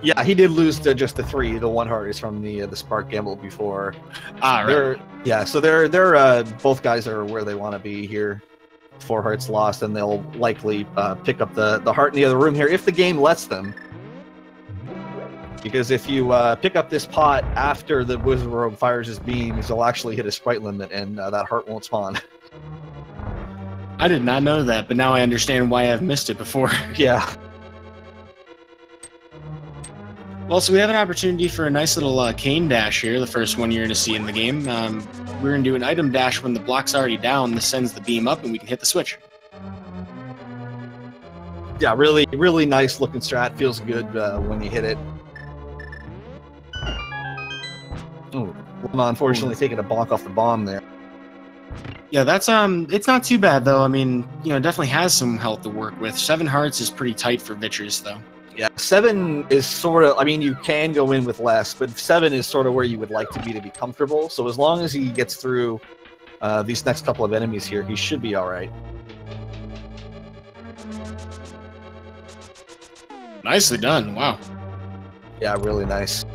Speaker 2: Yeah, he did lose to just the 3. The 1 heart is from the Spark Gamble before.
Speaker 1: Right.
Speaker 2: Yeah, so they're both guys are where they want to be here. 4 hearts lost, and they'll likely pick up the heart in the other room here if the game lets them. Because if you pick up this pot after the Wizrobe fires his beams, you'll actually hit a sprite limit, and that heart won't spawn.
Speaker 1: I did not know that, but now I understand why I've missed it before.
Speaker 2: Yeah.
Speaker 1: Well, so we have an opportunity for a nice little cane dash here, the first one you're going to see in the game. We're going to do an item dash when the block's already down. This sends the beam up, and we can hit the switch.
Speaker 2: Yeah, really, really nice looking strat. Feels good when you hit it. Oh, unfortunately taking a bonk off the bomb there.
Speaker 1: Yeah, that's it's not too bad though. I mean, you know, it definitely has some health to work with. 7 hearts is pretty tight for Vitreous though.
Speaker 2: Yeah, 7 is sort of, I mean, you can go in with less, but 7 is sort of where you would like to be comfortable. So as long as he gets through these next couple of enemies here, he should be all right.
Speaker 1: Nicely done. Wow.
Speaker 2: Yeah, really nice.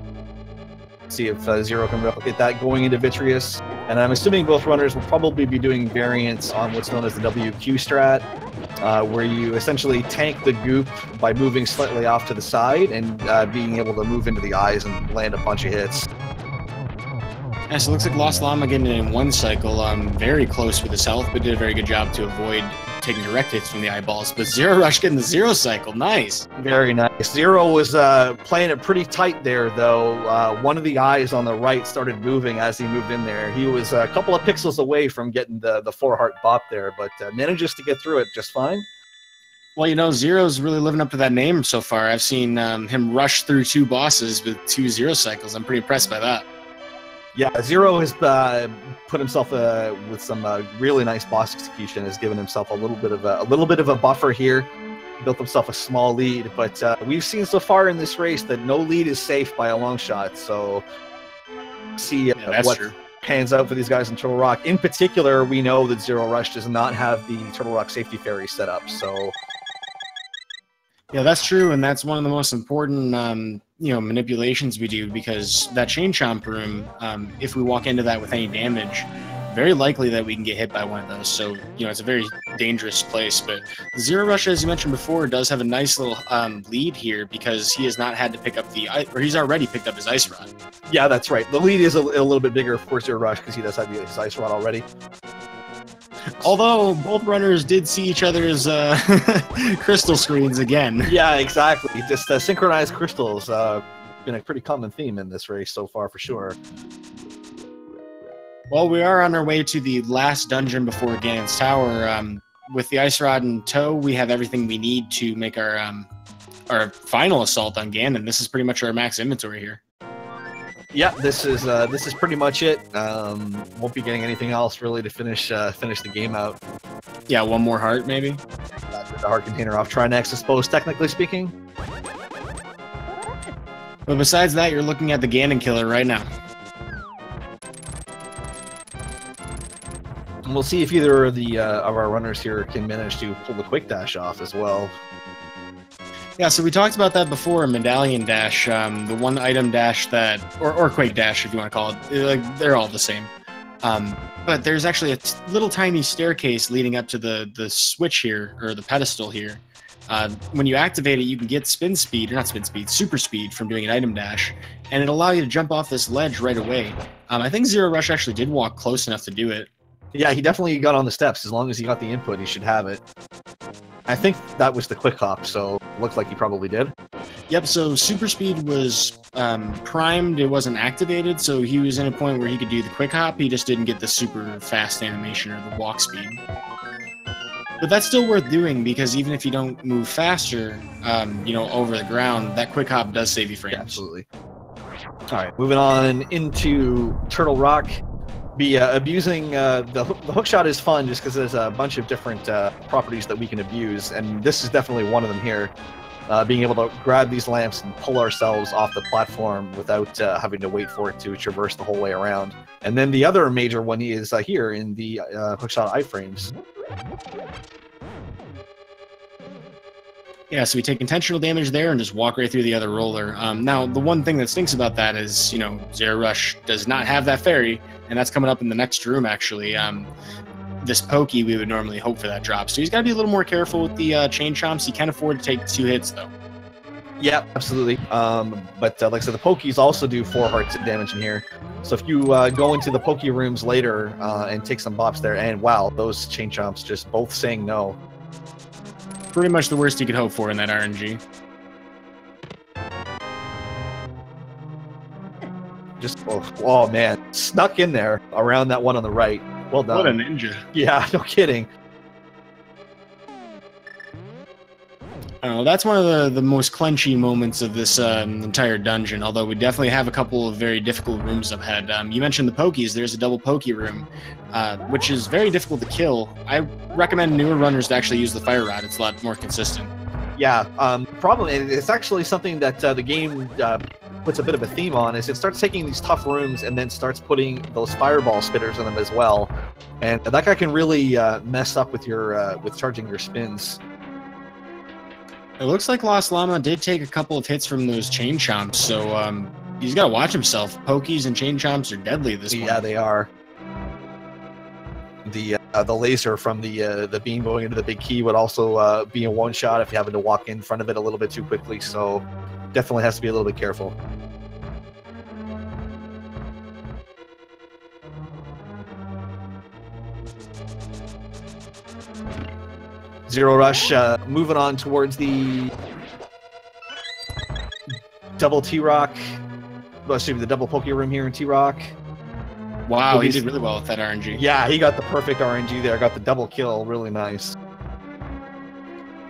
Speaker 2: See if Zero can replicate that going into Vitreous. And I'm assuming both runners will probably be doing variants on what's known as the WQ strat, where you essentially tank the goop by moving slightly off to the side and being able to move into the eyes and land a bunch of hits.
Speaker 1: Yeah, so it looks like LostLlama getting it in one cycle. Very close with his health, but did a very good job to avoid taking direct hits from the eyeballs. But zer0rush getting the 0 cycle. Nice.
Speaker 2: Very nice. Zero was playing it pretty tight there, though. One of the eyes on the right started moving as he moved in there. He was a couple of pixels away from getting the 4-heart bop there, but manages to get through it just fine.
Speaker 1: Well, you know, Zero's really living up to that name so far. I've seen him rush through 2 bosses with 2 0 cycles. I'm pretty impressed by that.
Speaker 2: Yeah, Zero has put himself with some really nice boss execution. Has given himself a little bit of a buffer here. Built himself a small lead, but we've seen so far in this race that no lead is safe by a long shot. So, see what
Speaker 1: true.
Speaker 2: Pans out for these guys in Turtle Rock. In particular, we know that zer0rush does not have the Turtle Rock safety ferry set up. So,
Speaker 1: yeah, that's true, and that's one of the most important manipulations we do, because that chain chomp room, if we walk into that with any damage, very likely that we can get hit by one of those. So, it's a very dangerous place. But zer0rush, as you mentioned before, does have a nice little lead here, because he has not had to pick up he's already picked up his ice rod.
Speaker 2: Yeah, that's right. The lead is a little bit bigger for zer0rush because he does have his ice rod already.
Speaker 1: Although both runners did see each other's crystal screens again.
Speaker 2: Yeah, exactly. Just synchronized crystals. Been a pretty common theme in this race so far, for sure.
Speaker 1: Well, we are on our way to the last dungeon before Ganon's Tower. With the ice rod in tow, we have everything we need to make our final assault on Ganon. This is pretty much our max inventory here.
Speaker 2: Yeah, this is pretty much it. Won't be getting anything else really to finish the game out.
Speaker 1: Yeah, one more heart maybe.
Speaker 2: The heart container off Trinex, I suppose, technically speaking.
Speaker 1: But besides that, you're looking at the Ganon killer right now.
Speaker 2: And we'll see if either of our runners here can manage to pull the quick dash off as well.
Speaker 1: Yeah, so we talked about that before, Medallion Dash, the one item dash that, or Quake Dash if you want to call it, they're all the same. But there's actually a little tiny staircase leading up to the switch here, or the pedestal here. When you activate it, you can get super speed from doing an item dash, and it'll allow you to jump off this ledge right away. I think zer0rush actually did walk close enough to do it.
Speaker 2: Yeah, he definitely got on the steps. As long as he got the input, he should have it. I think that was the quick hop, so looks like he probably did.
Speaker 1: Yep, so super speed was primed, it wasn't activated, so he was in a point where he could do the quick hop, he just didn't get the super fast animation or the walk speed. But that's still worth doing, because even if you don't move faster, over the ground, that quick hop does save you frames.
Speaker 2: Yeah, absolutely. Alright, moving on into Turtle Rock. Be abusing the hook shot is fun just because there's a bunch of different properties that we can abuse, and this is definitely one of them here. Being able to grab these lamps and pull ourselves off the platform without having to wait for it to traverse the whole way around. And then the other major one is here in the hookshot iframes.
Speaker 1: Yeah, so we take intentional damage there and just walk right through the other roller. Now, the one thing that stinks about that is, zer0rush does not have that fairy, and that's coming up in the next room, actually. This pokey, we would normally hope for that drop. So he's got to be a little more careful with the chain chomps. He can afford to take 2 hits, though.
Speaker 2: Yeah, absolutely. But like I said, the pokies also do 4 hearts of damage in here. So if you go into the pokey rooms later and take some bops there, and wow, those chain chomps just both saying no.
Speaker 1: Pretty much the worst you could hope for in that RNG.
Speaker 2: Just, oh man, snuck in there around that one on the right. Well done.
Speaker 1: What a ninja.
Speaker 2: Yeah, no kidding.
Speaker 1: That's one of the most clenchy moments of this entire dungeon, although we definitely have a couple of very difficult rooms up ahead. You mentioned the pokies. There's a double pokey room, which is very difficult to kill. I recommend newer runners to actually use the fire rod. It's a lot more consistent.
Speaker 2: Yeah, problem, it's actually something that the game puts a bit of a theme on, is it starts taking these tough rooms and then starts putting those fireball spitters in them as well. And that guy can really mess up with your with charging your spins.
Speaker 1: It looks like LostLlama did take a couple of hits from those chain chomps, so he's got to watch himself. Pokies and chain chomps are deadly at this point.
Speaker 2: Yeah, they are. The laser from the beam going into the big key would also be a one-shot if you happen to walk in front of it a little bit too quickly, so definitely has to be a little bit careful. zer0rush moving on towards the double T-Rock. Well, excuse me, the double Poke Room here in T-Rock.
Speaker 1: Wow, he did really well with that RNG.
Speaker 2: Yeah, he got the perfect RNG there. Got the double kill. Really nice.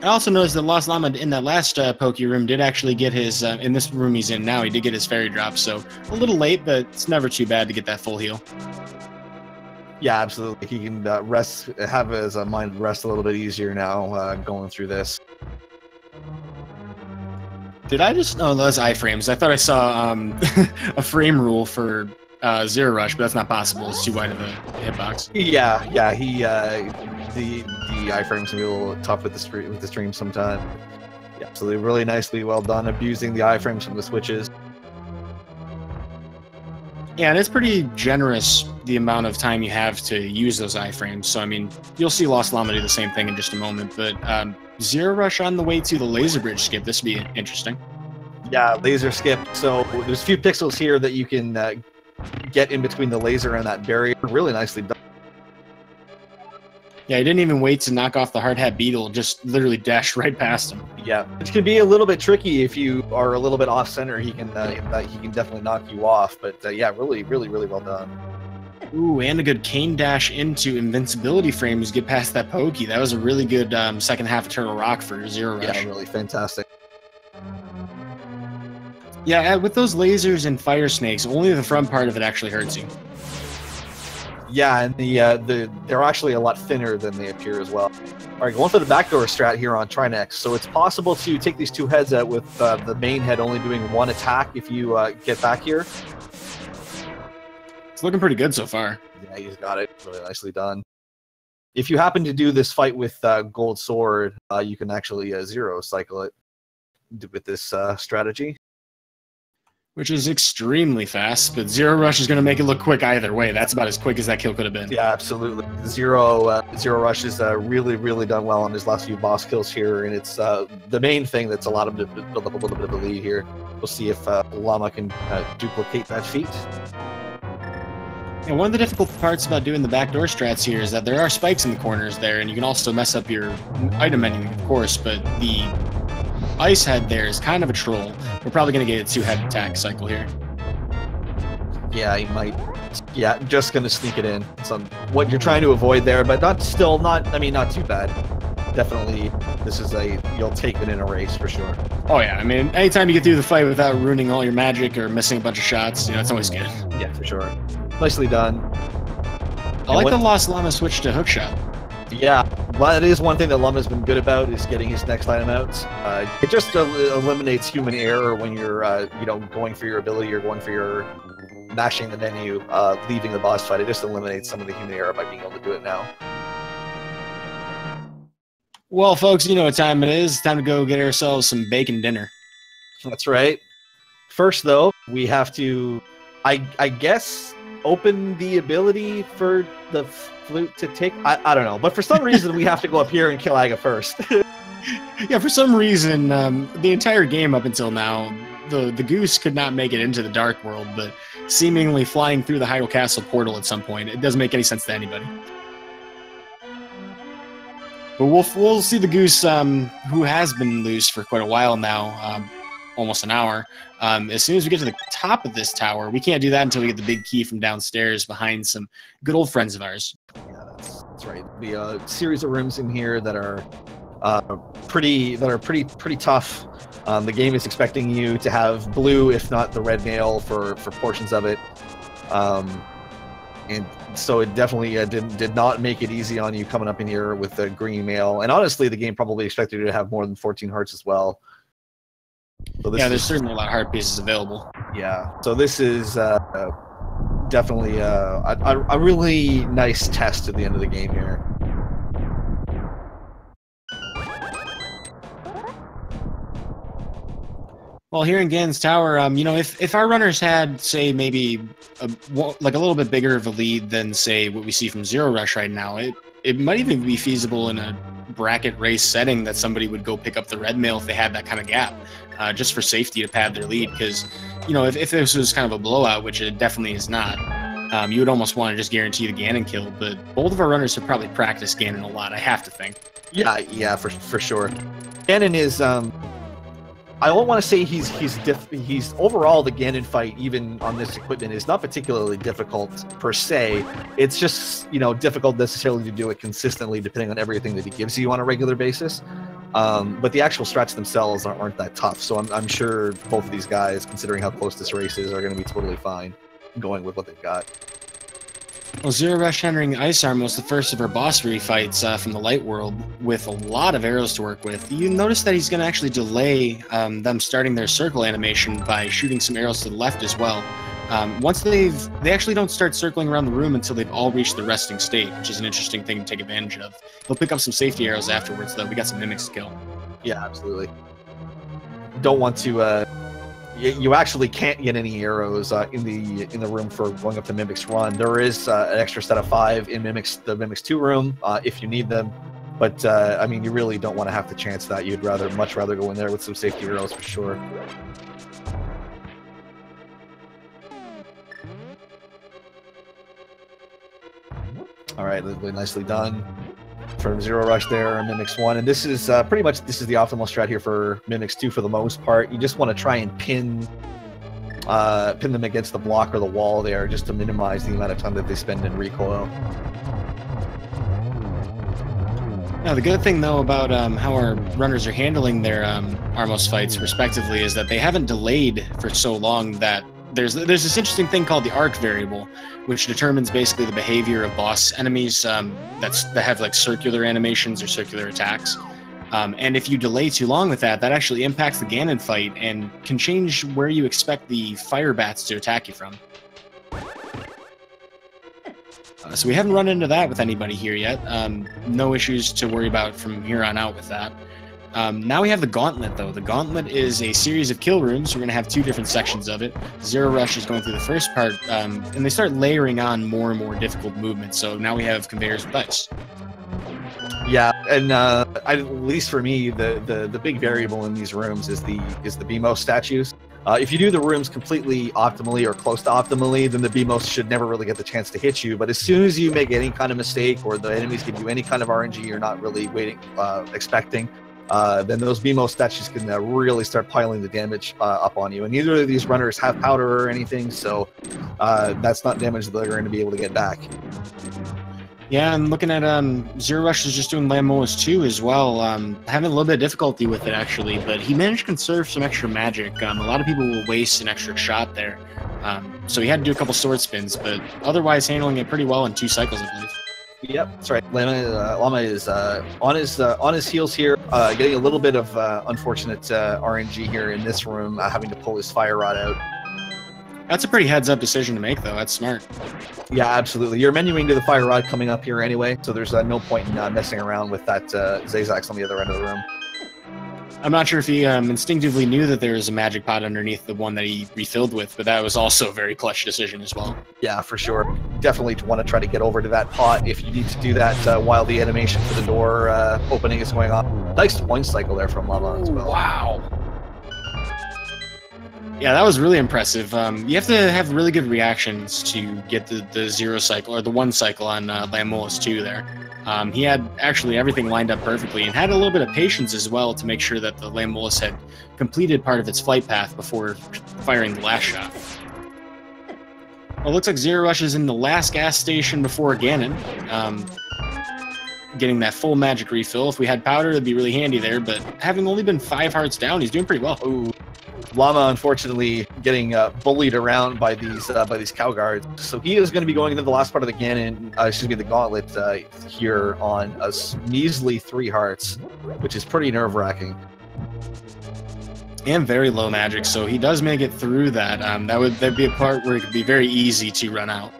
Speaker 1: I also noticed that TheLostLlama in that last Poke Room did actually get his, in this room he's in now, he did get his fairy drop, so a little late, but it's never too bad to get that full heal.
Speaker 2: Yeah, absolutely. He can have his mind rest a little bit easier now going through this.
Speaker 1: Did I just... Oh, those iframes. I thought I saw a frame rule for zer0rush, but that's not possible. It's too wide of a hitbox.
Speaker 2: Yeah, he the iframes can be a little tough with the stream sometimes. Yeah, absolutely, really nicely well done, abusing the iframes from the switches.
Speaker 1: Yeah, and it's pretty generous the amount of time you have to use those iframes. So I mean, you'll see TheLostLlama do the same thing in just a moment. But zer0rush on the way to the laser bridge skip. This would be interesting.
Speaker 2: Yeah, laser skip. So there's a few pixels here that you can get in between the laser and that barrier. Really nicely done.
Speaker 1: Yeah, he didn't even wait to knock off the hard hat beetle, just literally dashed right past him.
Speaker 2: Yeah, which can be a little bit tricky if you are a little bit off center. He can definitely knock you off. But yeah, really well done.
Speaker 1: Ooh, and a good cane dash into invincibility frames to get past that pokey. That was a really good second half of Eternal Rock for zer0rush.
Speaker 2: Yeah, really fantastic.
Speaker 1: Yeah, with those lasers and fire snakes, only the front part of it actually hurts you.
Speaker 2: Yeah, and they're actually a lot thinner than they appear as well. All right, going for the backdoor strat here on Trinex. So it's possible to take these two heads out with the main head only doing one attack if you get back here.
Speaker 1: It's looking pretty good so far.
Speaker 2: Yeah, he's got it. Really nicely done. If you happen to do this fight with Gold Sword, you can actually zero cycle it with this strategy.
Speaker 1: Which is extremely fast, but zer0rush is going to make it look quick either way. That's about as quick as that kill could have been.
Speaker 2: Yeah, absolutely. zer0rush is really done well on his last few boss kills here, and it's the main thing that's allowed him to build up a little bit of a lead here. We'll see if Llama can duplicate that feat.
Speaker 1: And one of the difficult parts about doing the backdoor strats here is that there are spikes in the corners there, and you can also mess up your item menu, of course, but the ice head there is kind of a troll. We're probably going to get a two-head attack cycle here.
Speaker 2: Yeah, he might. Yeah, just going to sneak it in. What you're trying to avoid there, but not too bad. Definitely, this is you'll take it in a race for sure.
Speaker 1: Oh yeah, I mean, anytime you get through the fight without ruining all your magic or missing a bunch of shots, it's always good.
Speaker 2: Yeah, for sure. Nicely done.
Speaker 1: I like the TheLostLlama switch to hookshot.
Speaker 2: Yeah, well, that is one thing that Llama's been good about, is getting his next item out. It just eliminates human error when you're, going for your ability or going for your mashing the menu, leaving the boss fight. It just eliminates some of the human error by being able to do it now.
Speaker 1: Well, folks, you know what time it is. It's time to go get ourselves some bacon dinner.
Speaker 2: That's right. First, though, we have to, I guess, open the ability for the flute to take. I don't know, but for some reason we have to go up here and kill Aga first.
Speaker 1: Yeah, for some reason, the entire game up until now, the goose could not make it into the Dark World, but seemingly flying through the Hyrule Castle portal at some point. It doesn't make any sense to anybody. But we'll see the goose, who has been loose for quite a while now, almost an hour. As soon as we get to the top of this tower, we can't do that until we get the big key from downstairs behind some good old friends of ours.
Speaker 2: Yeah, that's right. The series of rooms in here that are pretty tough. The game is expecting you to have blue, if not the red mail, for portions of it. And so it definitely did not make it easy on you coming up in here with the green mail. And honestly, the game probably expected you to have more than 14 hearts as well. So
Speaker 1: there's certainly a lot of heart pieces available.
Speaker 2: Yeah, so this is definitely a really nice test at the end of the game here.
Speaker 1: Well, here in Ganon's Tower, if our runners had, say, maybe a little bit bigger of a lead than, say, what we see from zer0rush right now, it might even be feasible in a bracket race setting that somebody would go pick up the red mail if they had that kind of gap, just for safety to pad their lead. Because, if this was kind of a blowout, which it definitely is not, you would almost want to just guarantee the Ganon kill, but both of our runners have probably practiced Ganon a lot, I have to think.
Speaker 2: Yeah, for sure. Ganon is, I don't want to say he's overall the Ganon fight, even on this equipment, is not particularly difficult per se. It's just, you know, difficult necessarily to do it consistently depending on everything that he gives you on a regular basis. But the actual strats themselves aren't that tough, so I'm sure both of these guys, considering how close this race is, are going to be totally fine going with what they've got.
Speaker 1: Well, zer0rush entering Ice Arm was the first of our boss fights from the Light World with a lot of arrows to work with. You notice that he's going to actually delay them starting their circle animation by shooting some arrows to the left as well. Once they actually don't start circling around the room until they've all reached the resting state, which is an interesting thing to take advantage of. They'll pick up some safety arrows afterwards, though. We got some mimics to kill.
Speaker 2: Yeah, absolutely. Don't want to... You actually can't get any arrows in the room for going up to Mimic's Run. There is an extra set of 5 in the Mimic's 2 room if you need them, but I mean, you really don't want to have to chance that. You'd much rather go in there with some safety arrows for sure. All right, nicely done from zer0rush there, Mimic's 1, and this is pretty much the optimal strat here for Mimic's 2 for the most part. You just want to try and pin them against the block or the wall there, just to minimize the amount of time that they spend in recoil.
Speaker 1: Now, the good thing though about how our runners are handling their Armos fights respectively is that they haven't delayed for so long that there's this interesting thing called the arc variable, which determines basically the behavior of boss enemies that have like circular animations or circular attacks. And if you delay too long with that, that actually impacts the Ganon fight and can change where you expect the fire bats to attack you from. So we haven't run into that with anybody here yet. No issues to worry about from here on out with that. Now we have the Gauntlet, though. The Gauntlet is a series of kill rooms. We're going to have 2 different sections of it. zer0rush is going through the first part, and they start layering on more and more difficult movements. So now we have conveyors with ice.
Speaker 2: Yeah, and at least for me, the big variable in these rooms is the BMO statues. If you do the rooms completely optimally or close to optimally, then the BMOs should never really get the chance to hit you. But as soon as you make any kind of mistake or the enemies give you any kind of RNG you're not really expecting, then those BMO statues can really start piling the damage up on you. And neither of these runners have powder or anything, so that's not damage that they're going to be able to get back.
Speaker 1: Yeah, and looking at zer0rush is just doing Lamoas 2 as well. Having a little bit of difficulty with it, actually, but he managed to conserve some extra magic. A lot of people will waste an extra shot there. So he had to do a couple sword spins, but otherwise handling it pretty well in 2 cycles, I believe.
Speaker 2: Yep, that's right. Llama is on his heels here, getting a little bit of unfortunate RNG here in this room, having to pull his fire rod out.
Speaker 1: That's a pretty heads-up decision to make, though. That's smart.
Speaker 2: Yeah, absolutely. You're menuing to the fire rod coming up here anyway, so there's no point in messing around with that Zazax on the other end of the room.
Speaker 1: I'm not sure if he instinctively knew that there was a magic pot underneath the one that he refilled with, but that was also a very clutch decision as well.
Speaker 2: Yeah, for sure. Definitely want to try to get over to that pot if you need to do that while the animation for the door opening is going on. Nice point cycle there from Llama as well.
Speaker 1: Wow. Yeah, that was really impressive. You have to have really good reactions to get the 0 cycle, or the 1 cycle on Lamoas 2 there. He had actually everything lined up perfectly and had a little bit of patience as well to make sure that the Lamoas had completed part of its flight path before firing the last shot. Well, it looks like zer0rush is in the last gas station before Ganon. Getting that full magic refill. If we had powder, it'd be really handy there, but having only been 5 hearts down, he's doing pretty well.
Speaker 2: Ooh. Llama, unfortunately, getting bullied around by these cow guards. So he is going to be going into the last part of the the gauntlet here on a measly 3 hearts, which is pretty nerve-wracking.
Speaker 1: And very low magic, so he does make it through that. That'd be a part where it could be very easy to run out.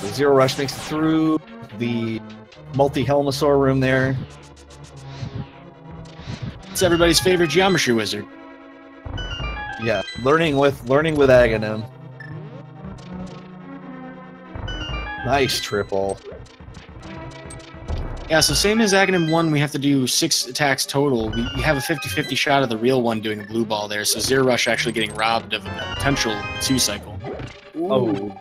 Speaker 2: So zer0rush makes it through the multi-Helmasaur room there.
Speaker 1: It's everybody's favorite geometry wizard.
Speaker 2: Yeah, learning with Aghanim. Nice triple.
Speaker 1: Yeah, so same as Aghanim 1, we have to do 6 attacks total. We have a 50-50 shot of the real one doing a blue ball there, so zer0rush actually getting robbed of a potential 2 cycle.
Speaker 2: Ooh. Oh.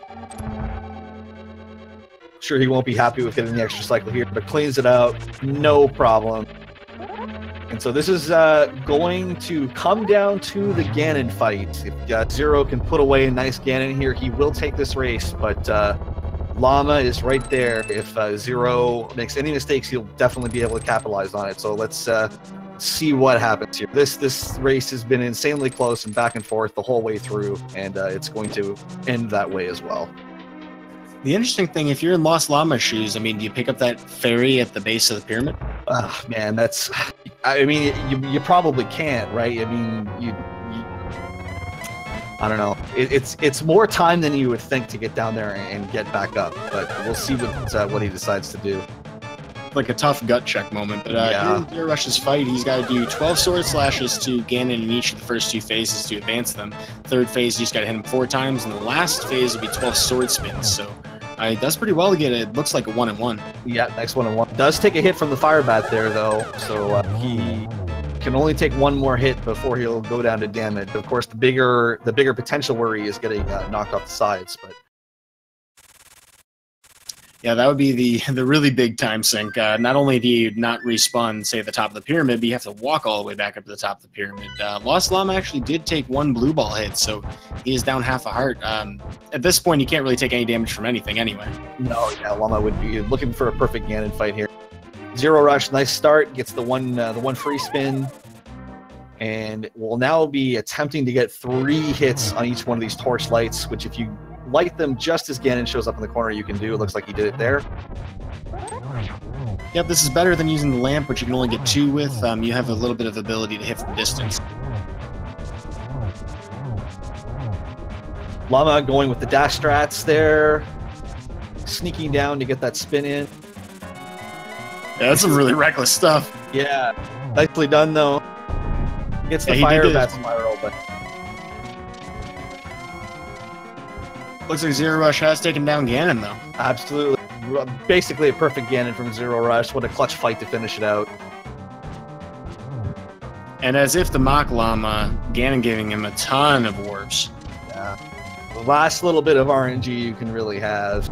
Speaker 2: Sure, he won't be happy with getting the extra cycle here, but cleans it out, no problem. And so this is going to come down to the Ganon fight. If Zero can put away a nice Ganon here, he will take this race, but Llama is right there. If Zero makes any mistakes, he'll definitely be able to capitalize on it. So let's see what happens here. This race has been insanely close and back and forth the whole way through, and it's going to end that way as well.
Speaker 1: The interesting thing, if you're in LostLlama's shoes, I mean, do you pick up that fairy at the base of the pyramid?
Speaker 2: Man, that's... I mean, you probably can't, right? I mean, I don't know. It's more time than you would think to get down there and get back up, but we'll see what he decides to do.
Speaker 1: Like a tough gut check moment, but
Speaker 2: yeah.
Speaker 1: in zer0rush's fight, he's got to do 12 sword slashes to Ganon in each of the first 2 phases to advance them. Third phase, you just got to hit him 4 times, and the last phase will be 12 sword spins, so he does pretty well to get it. Looks like a 1-1.
Speaker 2: Yeah, next 1-1. Does take a hit from the fire bat there, though, so he can only take 1 more hit before he'll go down to damage. Of course, the bigger potential worry is getting knocked off the sides, but
Speaker 1: yeah, that would be the really big time sink. Not only do you not respawn, say, at the top of the pyramid, but you have to walk all the way back up to the top of the pyramid. LostLlama actually did take 1 blue ball hit, so he is down half a heart. At this point, you can't really take any damage from anything anyway.
Speaker 2: No, yeah, Llama would be looking for a perfect Ganon fight here. zer0rush, nice start, gets the one free spin, and will now be attempting to get 3 hits on each one of these torch lights, which if you light them just as Ganon shows up in the corner, you can do. It looks like he did it there.
Speaker 1: Yep, this is better than using the lamp, which you can only get 2 with. You have a little bit of ability to hit from distance.
Speaker 2: Llama going with the dash strats there, sneaking down to get that spin in.
Speaker 1: Yeah, that's some really reckless stuff.
Speaker 2: Yeah, nicely done though. Gets the fire bat spiral, but
Speaker 1: looks like zer0rush has taken down Ganon, though.
Speaker 2: Absolutely. Basically a perfect Ganon from zer0rush. What a clutch fight to finish it out.
Speaker 1: And as if to mock Llama, Ganon giving him a ton of warps.
Speaker 2: Yeah. The last little bit of RNG you can really have.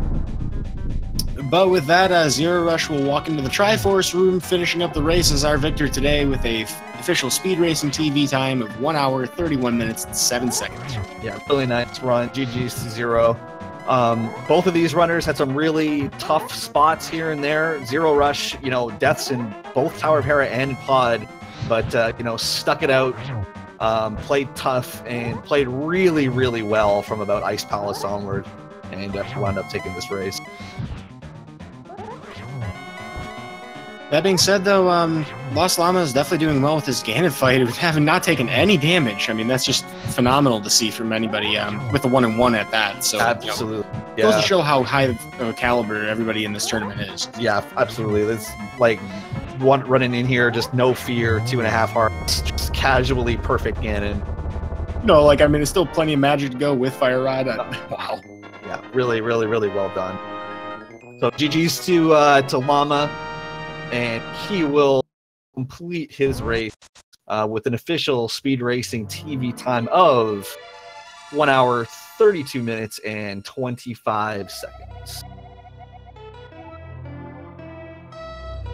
Speaker 1: But with that, zer0rush will walk into the Triforce room, finishing up the race as our victor today with a official speed racing TV time of 1 hour, 31 minutes, and 7 seconds.
Speaker 2: Yeah, really nice run. GG's to Zero. Both of these runners had some really tough spots here and there. zer0rush, deaths in both Tower of Hera and Pod, but, stuck it out, played tough, and played really, really well from about Ice Palace onward, and wound up taking this race.
Speaker 1: That being said, though, LostLlama is definitely doing well with his Ganon fight, having not taken any damage. I mean, that's just phenomenal to see from anybody with a 1-1 at that. So,
Speaker 2: absolutely,
Speaker 1: yeah. Goes to show how high of caliber everybody in this tournament is.
Speaker 2: Yeah, absolutely. It's like running in here, just no fear, 2.5 hearts, just casually perfect Ganon.
Speaker 1: No, I mean, there's still plenty of magic to go with Fire Rod. Wow.
Speaker 2: Yeah, really, really, really well done. So GG's to Llama. And he will complete his race with an official speed racing TV time of 1 hour, 32 minutes, and 25 seconds.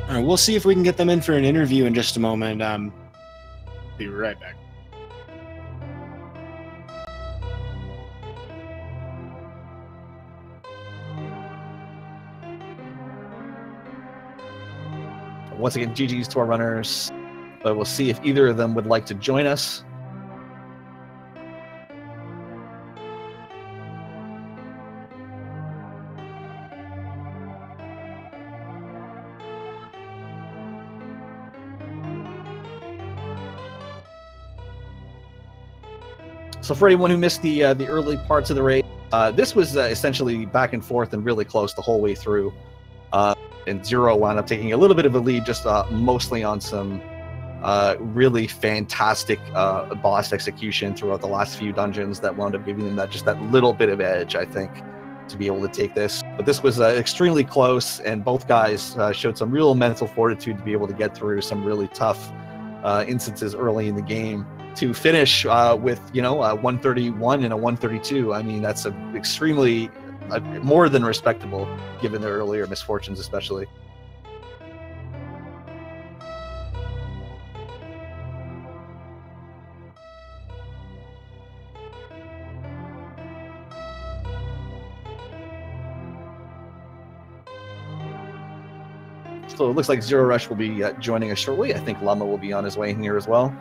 Speaker 1: All right, we'll see if we can get them in for an interview in just a moment. Be right back.
Speaker 2: Once again, GG's to our runners, but we'll see if either of them would like to join us. So for anyone who missed the early parts of the race, this was essentially back and forth and really close the whole way through. And Zero wound up taking a little bit of a lead, just mostly on some really fantastic boss execution throughout the last few dungeons that wound up giving them that little bit of edge, I think. to be able to take this. But this was extremely close, and both guys showed some real mental fortitude to be able to get through some really tough instances early in the game to finish with, you know, a 131 and a 132. I mean, that's extremely more than respectable given their earlier misfortunes, especially. So it looks like zer0rush will be joining us shortly. I think Llama will be on his way in here as well.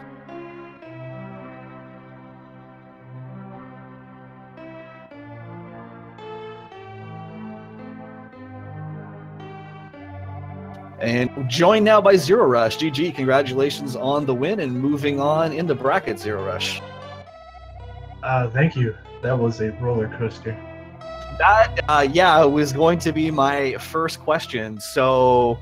Speaker 2: And joined now by zer0rush. GG, congratulations on the win and moving on in the bracket, zer0rush.
Speaker 3: Thank you. That was a roller coaster.
Speaker 2: That, yeah, was going to be my first question. So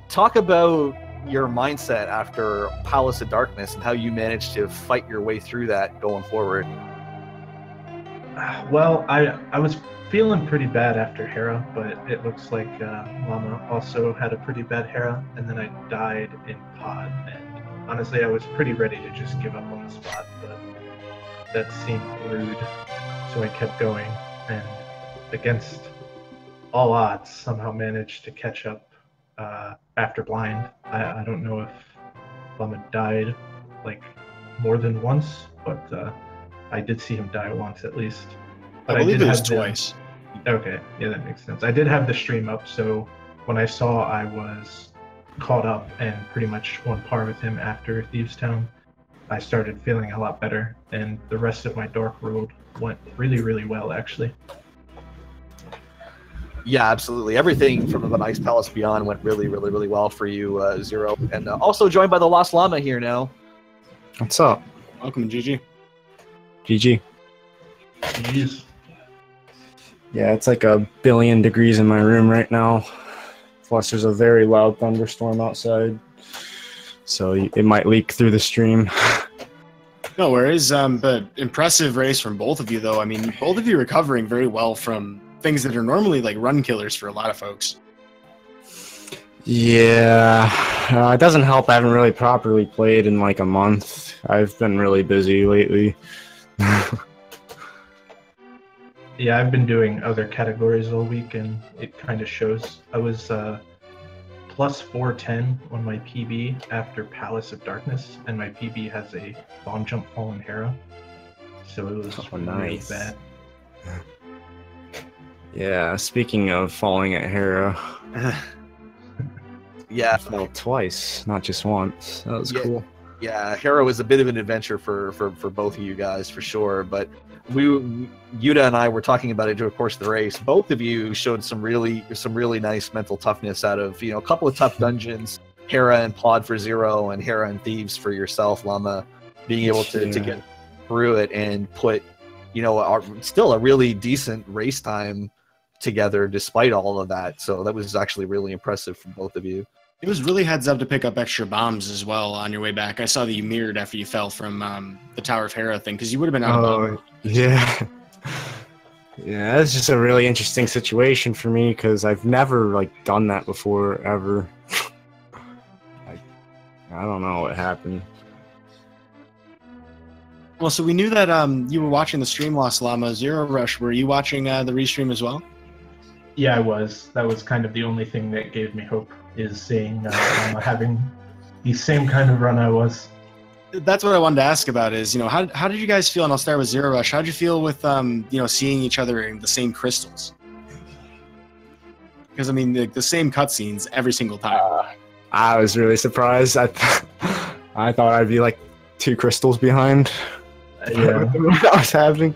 Speaker 2: talk about your mindset after Palace of Darkness and how you managed to fight your way through that going forward.
Speaker 3: Well, I was feeling pretty bad after Hera, but it looks like Llama also had a pretty bad Hera, and then I died in pod, and honestly I was pretty ready to just give up on the spot, but that seemed rude, so I kept going, and against all odds somehow managed to catch up after blind. I don't know if Llama died like more than once, but I did see him die once at least. But
Speaker 1: I believe it was twice.
Speaker 3: Okay, yeah, that makes sense. I did have the stream up, so when I saw I was caught up and pretty much on par with him after Thieves Town, I started feeling a lot better, and the rest of my Dark Road went really, really well, actually.
Speaker 2: Yeah, absolutely. Everything from the Ice Palace Beyond went really, really, really well for you, Zero. And also joined by the TheLostLlama here now.
Speaker 4: What's up?
Speaker 1: Welcome, GG.
Speaker 4: GG.
Speaker 3: Jeez.
Speaker 4: Yeah, it's like 1 billion degrees in my room right now. Plus, there's a very loud thunderstorm outside. So it might leak through the stream.
Speaker 1: No worries. But impressive race from both of you, though. I mean, both of you are recovering very well from things that are normally like run killers for a lot of folks.
Speaker 4: Yeah, it doesn't help. I haven't really properly played in like a month. I've been really busy lately.
Speaker 3: Yeah, I've been doing other categories all week, and it kind of shows. I was plus 410 on my PB after Palace of Darkness, and my PB has a bomb jump fallen Hera, so it was really
Speaker 4: nice.
Speaker 3: bad.
Speaker 4: Yeah, speaking of falling at Hera.
Speaker 2: Yeah.
Speaker 4: I fell twice, not just once. That was cool.
Speaker 2: Yeah, Hera was a bit of an adventure for both of you guys, for sure. But Yuta and I were talking about it during the course of the race. Both of you showed some really nice mental toughness out of, you know, a couple of tough dungeons. Hera and Plod for Zero, and Hera and Thieves for yourself, Llama, being able to get through it and put, you know, still a really decent race time together despite all of that. So that was actually really impressive from both of you.
Speaker 1: It was really heads up to pick up extra bombs as well on your way back. I saw that you mirrored after you fell from the Tower of Hera thing, because you would have been out of bombs.
Speaker 4: Yeah. Yeah, that's just a really interesting situation for me, because I've never like done that before, ever. I don't know what happened.
Speaker 1: Well, so we knew that you were watching the stream, TheLostLlama. zer0rush, were you watching the restream as well?
Speaker 3: Yeah, I was. That was kind of the only thing that gave me hope, is seeing having the same kind of run I was.
Speaker 1: That's what I wanted to ask about is, you know, how did you guys feel, and I'll start with zer0rush, how did you feel with, you know, seeing each other in the same crystals? Because, I mean, the same cutscenes every single time.
Speaker 4: I was really surprised. I thought I'd be like 2 crystals behind.
Speaker 3: Yeah.
Speaker 4: What was happening.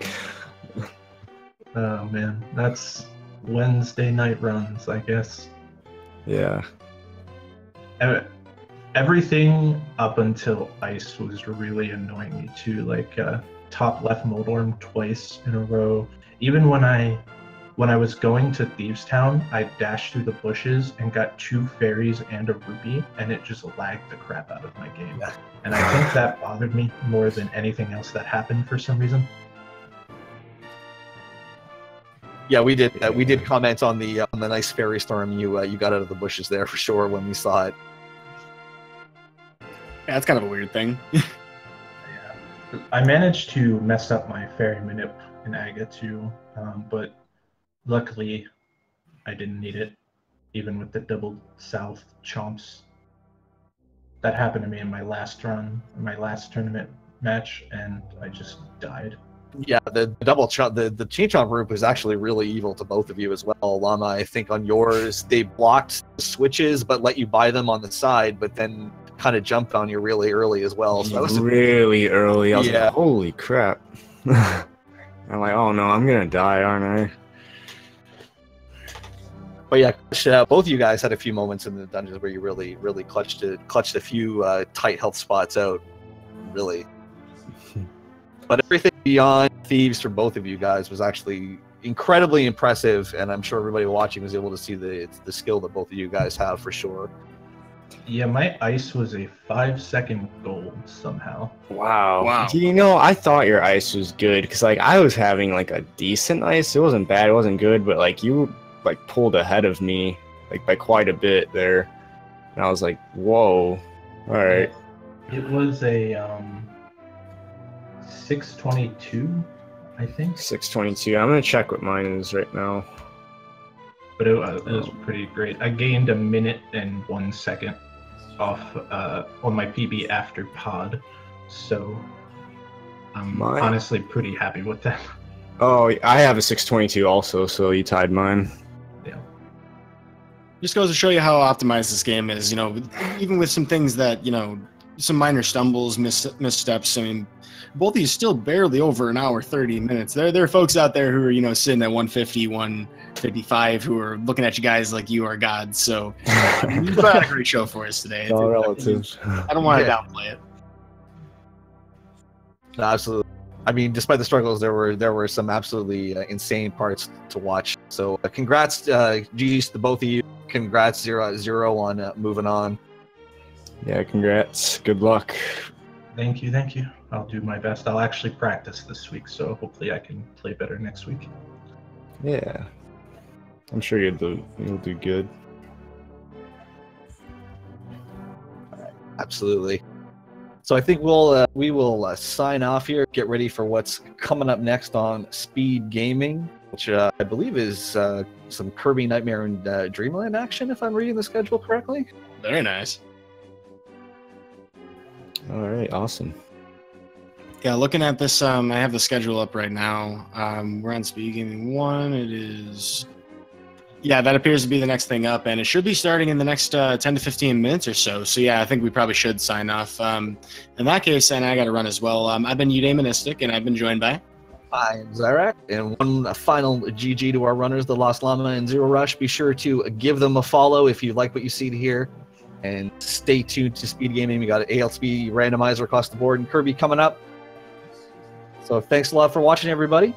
Speaker 3: Oh, man. That's Wednesday night runs, I guess.
Speaker 4: Yeah.
Speaker 3: Everything up until Ice was really annoying me too. Like top left Moldorm twice in a row. Even when I was going to Thieves Town, I dashed through the bushes and got 2 fairies and a rupee, and it just lagged the crap out of my game. And I think that bothered me more than anything else that happened for some reason.
Speaker 2: Yeah, we did. We did comment on the nice fairy storm you got out of the bushes there for sure when we saw it.
Speaker 1: Yeah, that's kind of a weird thing.
Speaker 3: Yeah. I managed to mess up my fairy manip in Aga too, but luckily I didn't need it, even with the double south chomps. That happened to me in my last run, my last tournament match, and I just died.
Speaker 2: Yeah, the double chomp, the chain chomp group was actually really evil to both of you as well. Llama, I think on yours they blocked the switches but let you buy them on the side, but then kind of jumped on you really early as well. So that was
Speaker 4: really early. I was
Speaker 2: Yeah.
Speaker 4: like, holy crap. I'm like, oh no, I'm gonna die, aren't I?
Speaker 2: But yeah, both of you guys had a few moments in the dungeons where you really clutched a few tight health spots out, really. But everything beyond thieves for both of you guys was actually incredibly impressive, and I'm sure everybody watching was able to see the skill that both of you guys have for sure.
Speaker 3: Yeah, my ice was a 5-second gold somehow.
Speaker 4: Wow.
Speaker 1: Wow.
Speaker 4: You know, I thought your ice was good because like I was having like a decent ice. It wasn't bad, it wasn't good, but like you like pulled ahead of me like by quite a bit there. And I was like, whoa. All right.
Speaker 3: It was a 622, I think.
Speaker 4: 622. I'm gonna check what mine is right now.
Speaker 3: But it was pretty great. I gained a minute and 1 second off on my PB after pod, so I'm honestly pretty happy with that.
Speaker 4: Oh, I have a 622 also, so you tied mine.
Speaker 3: Yeah.
Speaker 1: Just goes to show you how optimized this game is. You know, even with some things that, you know, some minor stumbles, missteps. I mean, both of you still barely over an hour, 30 minutes. There are folks out there who are, you know, sitting at 150, 155, who are looking at you guys like you are gods. So you put on a great show for us today.
Speaker 4: It's all relative.
Speaker 1: I don't want to downplay it.
Speaker 2: No, absolutely. I mean, despite the struggles, there were some absolutely insane parts to watch. So congrats, GG's to both of you. Congrats, Zero, on moving on.
Speaker 4: Yeah, congrats. Good luck.
Speaker 3: Thank you. I'll do my best. I'll actually practice this week, so hopefully I can play better next week.
Speaker 4: Yeah. I'm sure you'll do good.
Speaker 2: Absolutely. So I think we will sign off here. Get ready for what's coming up next on Speed Gaming, which I believe is some Kirby Nightmare and Dreamland action, if I'm reading the schedule correctly.
Speaker 1: Very nice.
Speaker 4: All right, awesome.
Speaker 1: Yeah, looking at this, I have the schedule up right now. We're on Speed Gaming 1. It is... Yeah, that appears to be the next thing up, and it should be starting in the next 10 to 15 minutes or so. So yeah, I think we probably should sign off. In that case, and I got to run as well. I've been Udaimonistic, and I've been joined by...
Speaker 2: I'm Zyrak, and one final GG to our runners, TheLostLlama and zer0rush. Be sure to give them a follow if you like what you see here, and stay tuned to Speed Gaming. We got an ALTTP randomizer across the board and Kirby coming up. So thanks a lot for watching, everybody.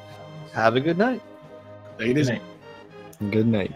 Speaker 2: Have a good night.
Speaker 1: Take it easy.
Speaker 4: Good night.